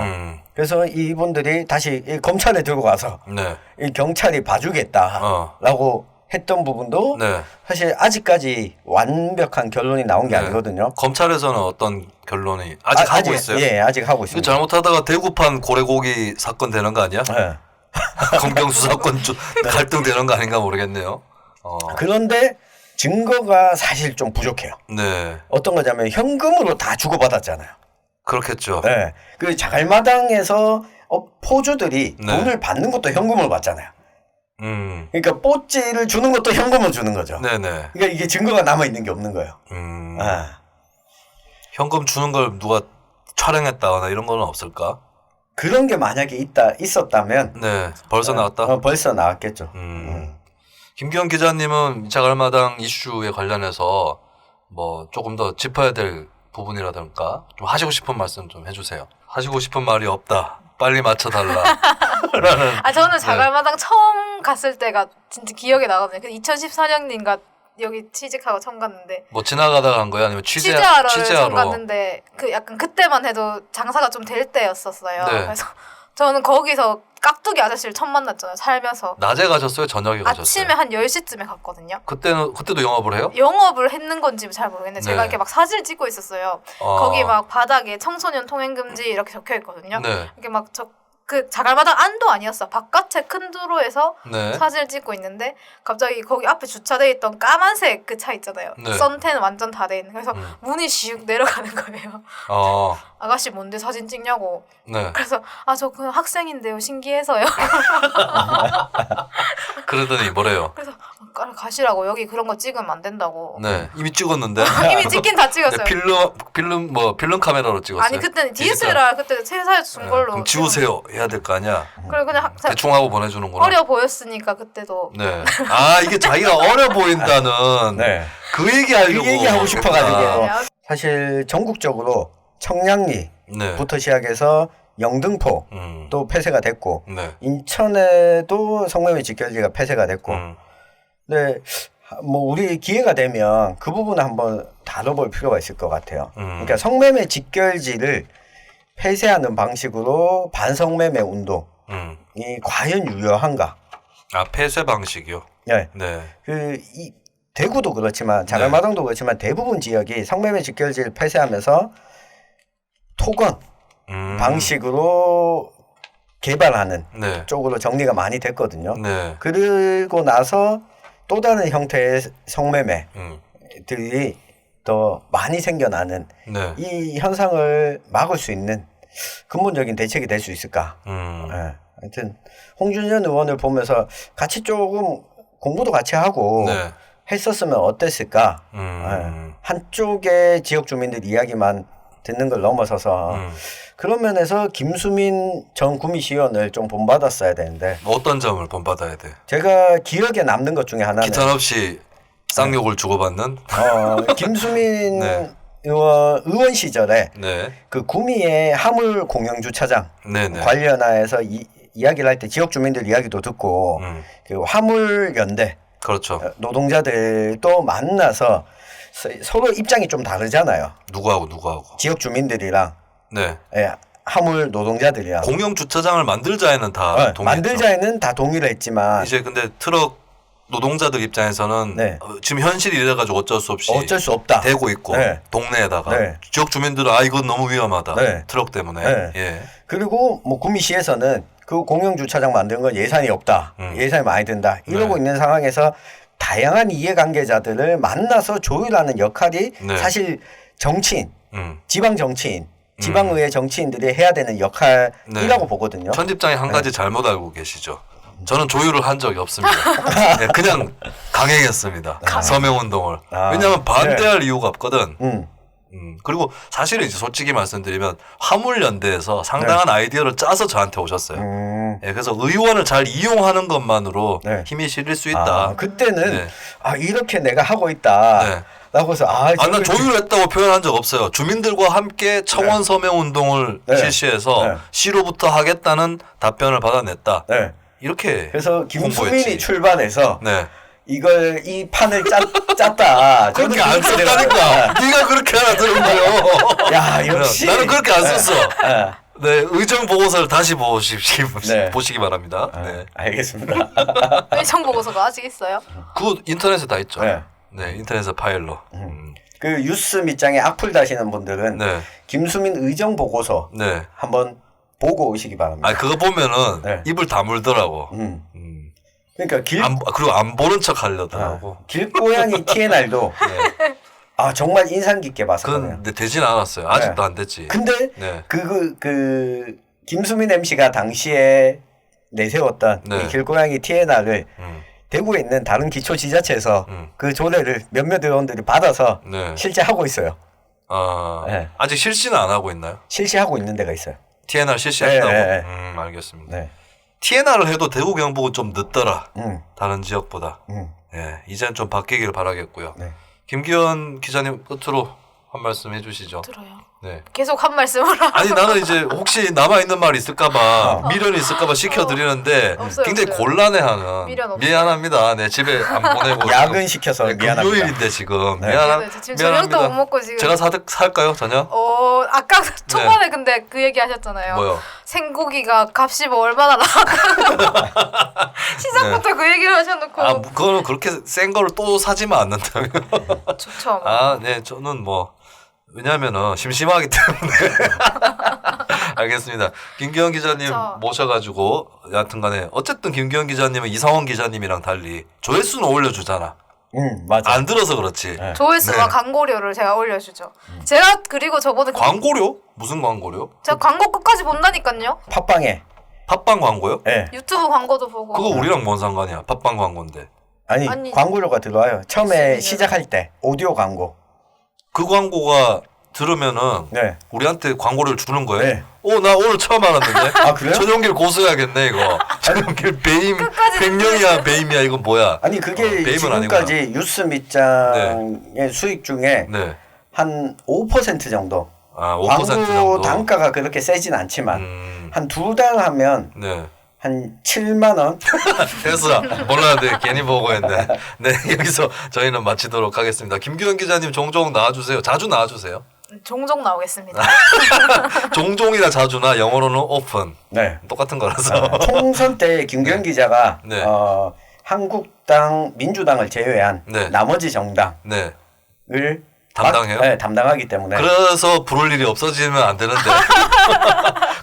그래서 이분들이 다시 이 검찰에 들고 가서 네. 이 경찰이 봐주겠다라고 했던 부분도 네. 사실 아직까지 완벽한 결론이 나온 게 아니거든요. 검찰에서는 어떤 결론이 아직 하고 있어요? 예, 아직 하고 이거 있습니다. 잘못하다가 대구판 고래고기 사건 되는 거 아니야? 네. 검경 수사권 갈등 되는 거 아닌가 모르겠네요. 그런데 증거가 사실 좀 부족해요. 네. 어떤 거냐면 현금으로 다 주고받았잖아요. 그렇겠죠. 네. 그 자갈마당에서 포주들이 네. 돈을 받는 것도 현금으로 받잖아요. 그러니까 뽀찌를 주는 것도 현금으로 주는 거죠. 네네. 그러니까 이게 증거가 남아 있는 게 없는 거예요. 현금 주는 걸 누가 촬영했다거나 이런 거는 없을까? 그런 게 만약에 있었다면 네. 벌써 나왔다? 벌써 나왔겠죠. 김기현 기자님은 자갈마당 이슈에 관련해서 뭐 조금 더 짚어야 될 부분이라든가 좀 하시고 싶은 말씀 좀 해주세요. 하시고 싶은 말이 없다. 빨리 맞춰달라. 라는. 저는 자갈마당 처음 갔을 때가 진짜 기억에 나거든요. 2014년인가 여기 취직하고 처음 갔는데. 뭐 지나가다가 간 거야? 아니면 취재하러 처음 갔는데 그 약간 그때만 해도 장사가 좀 될 때였었어요. 네. 그래서 저는 거기서 깍두기 아저씨를 처음 만났잖아요. 살면서. 낮에 가셨어요? 저녁에 가셨어요? 아침에 한 10시쯤에 갔거든요. 그때도 영업을 해요? 영업을 했는 건지 잘 모르겠는데 제가 네. 이렇게 막 사진을 찍고 있었어요. 거기 막 바닥에 청소년 통행금지 이렇게 적혀 있거든요. 네. 이렇게 막 그 자갈마당 안도 아니었어. 바깥에 큰 도로에서 네. 사진을 찍고 있는데 갑자기 거기 앞에 주차돼 있던 까만색 그 차 있잖아요. 네. 썬텐 완전 다 돼 있는. 그래서 문이 슉 내려가는 거예요. 아가씨 뭔데 사진 찍냐고. 네. 그래서 저 그냥 학생인데요. 신기해서요. 그러더니 뭐래요? 그래서 가시라고 여기 그런 거 찍으면 안 된다고. 네, 이미 찍었는데. 이미 찍긴 다 찍었어요. 네, 필름 카메라로 찍었어요. 아니 그때는 DSLR 그때 회사에서 준 걸로. 그럼 지우세요 해야 될 거 아니야. 그래 그냥 대충 하고 보내주는구나. 어려 보였으니까 그때도. 네. 아 이게 자기가 어려 보인다는 네. 그 얘기 하려고. 그 얘기하고 싶어가지고. 아, 사실 전국적으로 청량리부터 네. 시작해서 영등포 또 폐쇄가 됐고 네. 인천에도 성매매 직결지가 폐쇄가 됐고 네, 뭐 우리 기회가 되면 그 부분을 한번 다뤄볼 필요가 있을 것 같아요. 그러니까 성매매 직결지를 폐쇄하는 방식으로 반성매매 운동이 과연 유효한가? 아 폐쇄 방식이요. 네. 네. 이 대구도 그렇지만 자갈마동도 그렇지만 대부분 지역이 성매매 직결지를 폐쇄하면서 토건 방식으로 개발하는 네. 쪽으로 정리가 많이 됐거든요. 네. 그리고 나서 또 다른 형태의 성매매들이 더 많이 생겨나는 네. 이 현상을 막을 수 있는 근본적인 대책이 될 수 있을까? 예. 하여튼 홍준현 의원을 보면서 같이 조금 공부도 같이 하고 네. 했었으면 어땠을까? 예. 한쪽의 지역 주민들 이야기만 듣는 걸 넘어서서 그런 면에서 김수민 전 구미시의원을 좀 본받았어야 되는데 어떤 점을 본받아야 돼? 제가 기억에 남는 것 중에 하나는 기탄 없이 쌍욕을 주고받는. 김수민 네. 의원 시절에 네. 그 구미의 하물 공영 주차장 네네. 관련해서 이야기를 할 때 지역 주민들 이야기도 듣고 그 화물 연대 그렇죠. 노동자들도 만나서 서로 입장이 좀 다르잖아요. 누구하고. 지역 주민들이랑 네. 예, 하물 노동자들이랑 공영 주차장을 만들자에는 다 동의했죠. 만들자에는 다 동의를 했지만 이제 근데 트럭 노동자들 입장에서는 네. 지금 현실이 이래가지고 어쩔 수 없이 어쩔 수 없다. 되고 있고 네. 동네에다가 네. 지역 주민들은 아 이건 너무 위험하다. 네. 트럭 때문에. 네. 예. 그리고 뭐 구미시에서는 그 공영 주차장 만드는 건 예산이 없다. 예산이 많이 든다. 이러고 네. 있는 상황에서 다양한 이해관계자들을 만나서 조율하는 역할이 네. 사실 정치인, 지방 정치인, 음. 지방의회 정치인들이 해야 되는 역할이라고 보거든요. 편집장이 한 가지 잘못 알고 계시죠. 저는 조율을 한 적이 없습니다. 네, 그냥 강행했습니다. 서명운동을. 왜냐하면 반대할 이유가 없거든. 그리고 사실은 이제 솔직히 말씀드리면 화물연대에서 상당한 아이디어를 짜서 저한테 오셨어요. 예, 그래서 의원을 잘 이용하는 것만으로 네. 힘이 실릴 수 있다. 그때는 네. 이렇게 내가 하고 있다. 네. 라고 해서 난 조율했다고 표현한 적 없어요. 주민들과 함께 청원 서명 운동을 네. 실시해서 네. 시로부터 하겠다는 답변을 받아냈다. 네. 이렇게 그래서 김수민이 홍보했지. 출발해서 네. 이 판을 짰다. 그렇게 안 썼다니까. 네가 그렇게 하나 들은 거요. 야, 역시. 나는 그렇게 안 썼어. 네. 네, 의정 보고서를 다시 네. 보시기 바랍니다. 네. 알겠습니다. 의정 보고서가 아직 있어요? 그거 인터넷에 다 있죠. 네. 네, 인터넷에 파일로. 그 뉴스 밑장에 악플 다시는 분들은 네. 김수민 의정 보고서 네. 한번 보고 오시기 바랍니다. 아, 그거 보면은 네. 입을 다물더라고. 그러니까 그리고 안 보는 척 하려더라고. 길고양이 TNR도 네. 정말 인상 깊게 봤었거든요. 근데 되진 않았어요. 아직도 안 됐지. 근데 네. 그 김수민 MC가 당시에 내세웠던 네. 이 길고양이 TNR을 대구에 있는 다른 기초지자체에서 그 조례를 몇몇 의원들이 받아서 네. 실시하고 있어요. 네. 아직 실시는 안 하고 있나요? 실시하고 있는 데가 있어요. TNR 실시한다고? 네. 알겠습니다. 네. TNR을 해도 대구 경북은 좀 늦더라. 음. 다른 지역보다. 예, 이제는 좀 바뀌길 바라겠고요. 네. 김기현 기자님 끝으로 한 말씀 해주시죠. 들어요. 네. 계속 한 말씀을 아니 나는 이제 혹시 남아 있는 말 있을까봐 미련이 있을까봐 시켜드리는데 없어요, 굉장히 없어요. 곤란해하는. 미련 없어요. 미안합니다. 네 집에 안 보내고 야근 시켜서 네, 미안합니다. 금요일인데 지금 네. 지금 저녁도 못 먹고 지금. 제가 살까요 저녁? 아까 초반에 근데 그 얘기 하셨잖아요. 뭐요? 생고기가 값이 뭐 얼마나 나가. 시작부터 그 얘기를 하셔놓고. 아 그거는 그렇게 센 거를 또 사지만 않는다면. 좋죠. 네 저는 뭐 왜냐하면은 심심하기 때문에. 알겠습니다. 김기현 기자님 그쵸. 모셔가지고 여하튼간에 어쨌든 김기현 기자님은 이상원 기자님이랑 달리 조회수는 올려주잖아. 맞아. 안 들어서 그렇지. 네. 조회수와 네. 광고료를 제가 올려주죠. 제가 그리고 저번에 광고료? 무슨 광고료? 제가 광고 끝까지 본다니까요. 팟빵에. 팟빵 광고요? 네. 유튜브 광고도 보고. 그거 우리랑 뭔 상관이야? 팟빵 광고인데. 아니, 광고료가 들어와요. 처음에 무슨 시작할 때 오디오 광고. 그 광고가 들으면은 네. 우리한테 광고를 주는 거예요? 네. 나 오늘 처음 알았는데. 아, 그래요? 전용길 고소해야겠네 이거. 전용길 배임 백령이야 배임이야 이건 뭐야? 아니 그게 배임은 지금까지 뉴스 밑장의 수익 중에 네. 한 5% 정도. 아, 5% 광고 정도. 단가가 그렇게 세진 않지만 한 두 달 하면 네. 한 7만 원. 됐어. 몰랐는데 괜히 보고 했네. 네, 여기서 저희는 마치도록 하겠습니다. 김규현 기자님 종종 나와주세요. 자주 나와주세요. 종종 나오겠습니다. 종종이나 자주나 영어로는 오픈. 네. 똑같은 거라서. 총선 때 김규현 기자가 네. 한국당, 민주당을 제외한 네. 나머지 정당을 네. 담당해요? 네, 담당하기 때문에. 그래서 부를 일이 없어지면 안 되는데.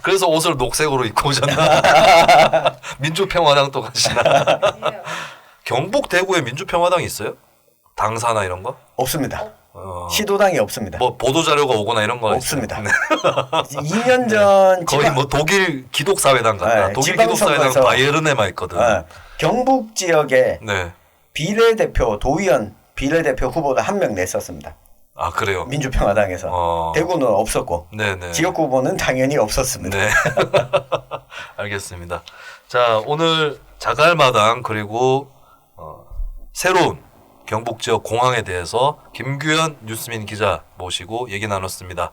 그래서 옷을 녹색으로 입고 오셨나? 민주평화당 또 가시나? 경북 대구에 민주평화당이 있어요? 당사나 이런 거? 없습니다. 시도당이 없습니다. 뭐 보도 자료가 오거나 이런 거 없습니다. 있어요? 2년 전 거의 뭐 독일 기독사회당 같다. 네, 독일 기독사회당 지방선거에서- 바이에른에만 있거든. 경북 지역에 네. 비례대표 도의원 비례대표 후보를 한 명 냈었습니다. 아 그래요? 민주평화당에서. 대구는 없었고 네네. 지역 후보는 당연히 없었습니다. 네. 알겠습니다. 자 오늘 자갈마당 그리고 새로운 경북 지역 공항에 대해서 김규현 뉴스민 기자 모시고 얘기 나눴습니다.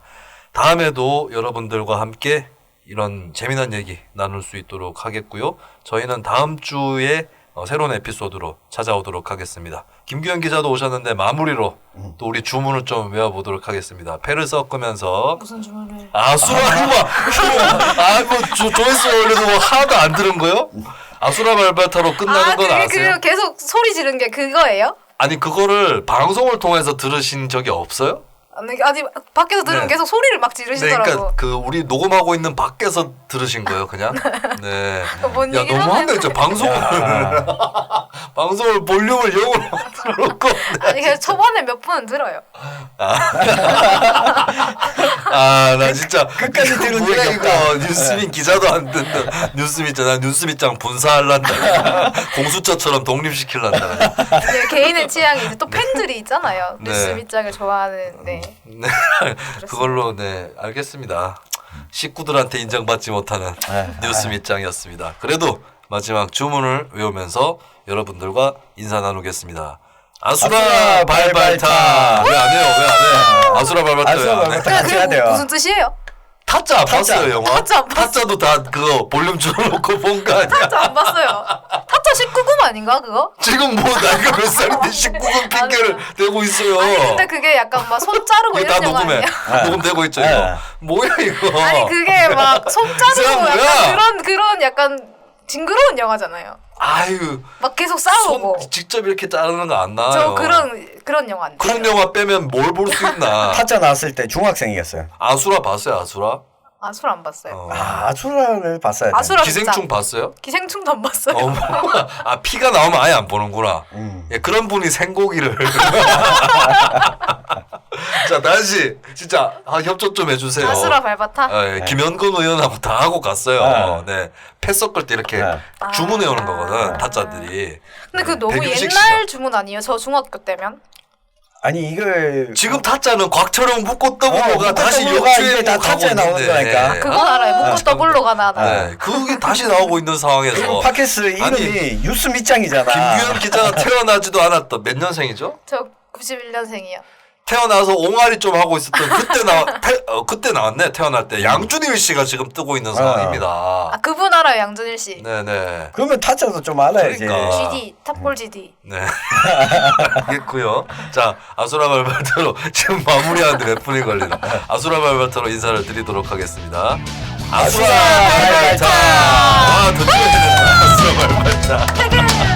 다음에도 여러분들과 함께 이런 재미난 얘기 나눌 수 있도록 하겠고요. 저희는 다음 주에 새로운 에피소드로 찾아오도록 하겠습니다. 김규현 기자도 오셨는데 마무리로 또 우리 주문을 좀 외워보도록 하겠습니다. 패를 섞으면서 무슨 주문을? 조회수 올려도 뭐 하나도 안 들은 거요? 아수라 발바타로 끝나는 건 아세요? 그게 계속 소리 지른 게 그거예요? 아니 그거를 방송을 통해서 들으신 적이 없어요? 아니 밖에서 들으면 네. 계속 소리를 막 네, 지르시더라고. 그러니까 그 우리 녹음하고 있는 밖에서 들으신 거예요, 그냥. 네. 뭔 야 얘기를 너무한다 하는 진짜 방송을 방송을 볼륨을 0으로 들었고. 아니 그냥 초반에 몇 분은 들어요. 나 진짜 끝까지 들은 뭐야 적이 이거 없다. 뉴스민 기자도 안 듣는 뉴스민잖아. 뉴스민장 분사할란다. 공수처처럼 독립시킬란다. 네, 개인의 취향이 이제 또 팬들이 있잖아요. 네. 뉴스 밑장을 좋아하는. 네. 네. 그걸로 네 알겠습니다. 식구들한테 인정받지 못하는 뉴스 밑장이었습니다. 그래도 마지막 주문을 외우면서 여러분들과 인사 나누겠습니다. 아수라 발발타. 왜 안 해요? 왜 안 해? 아수라 발발타 왜 아수라 안 해? 발발타. 같이 해야 돼요. 무슨 뜻이에요? 타짜 안 봤어요 영화? 타짜 안 봤어. 타짜도 다 그거 볼륨 줄여놓고 본 거 아니야? 타짜 안 봤어요. 타짜 19금 아닌가 그거? 지금 뭐 나이가 몇 살인데 19금 핑계를 대고 있어요. 아니 근데 그게 약간 막 손 자르고 이거 다 이런 영화 녹음해. 아니야? 녹음되고 있죠 네. 이거. 뭐야 이거? 아니 그게 막 손 자르고 이상한 약간 거야. 그런 약간 징그러운 영화잖아요. 아유. 막 계속 싸우고. 손 직접 이렇게 자르는 거 안 나와요. 저 그런 영화 안 그런 돼요. 영화 빼면 뭘 볼 수 있나? 타짜 나왔을 때 중학생이었어요. 아수라 봤어요, 아수라? 아수라 안 봤어요. 아수라를 봤어야 돼. 아수라 기생충 진짜. 봤어요? 기생충도 안 봤어요. 피가 나오면 아예 안 보는구나. 예, 그런 분이 생고기를. 자, 다시 진짜 협조 좀 해주세요. 아수라 발바타. 예, 김현건 의원하고 다 하고 갔어요. 네. 패 섞을 때 이렇게 네. 주문해 오는 거거든, 타짜들이. 근데 그 너무 백윤식 옛날 씨가. 주문 아니에요? 저 중학교 때면? 아니 이걸 지금 타짜는 곽철용 묵고 떠블로가 묵고 다시 떠블로가 역주행 이게 다 타짜에 나오는 거니까. 그건 알아요. 묶고 더블로가 나다. 네, 그게 다시 나오고 있는 상황에서 그리고 팟캐스트 이름이 뉴스 밑장이잖아. 김규현 기자가 태어나지도 않았던 몇 년생이죠? 저 91년생이요. 태어나서 옹알이 좀 하고 있었던 그때 나왔네. 태어날 때 양준일 씨가 지금 뜨고 있는 상황입니다. 아 그분 알아요, 양준일 씨. 네네. 그러면 타짜도 좀 알아야지. 그러니까. GD 탑골 GD. 네. 알겠고요. 자, 아수라 발바타로 지금 마무리하는데 몇 분이 걸리나. 아수라 발바타로 인사를 드리도록 하겠습니다. 아수라 발바타! 와, 드디어 해냈다. 아수라 발바타.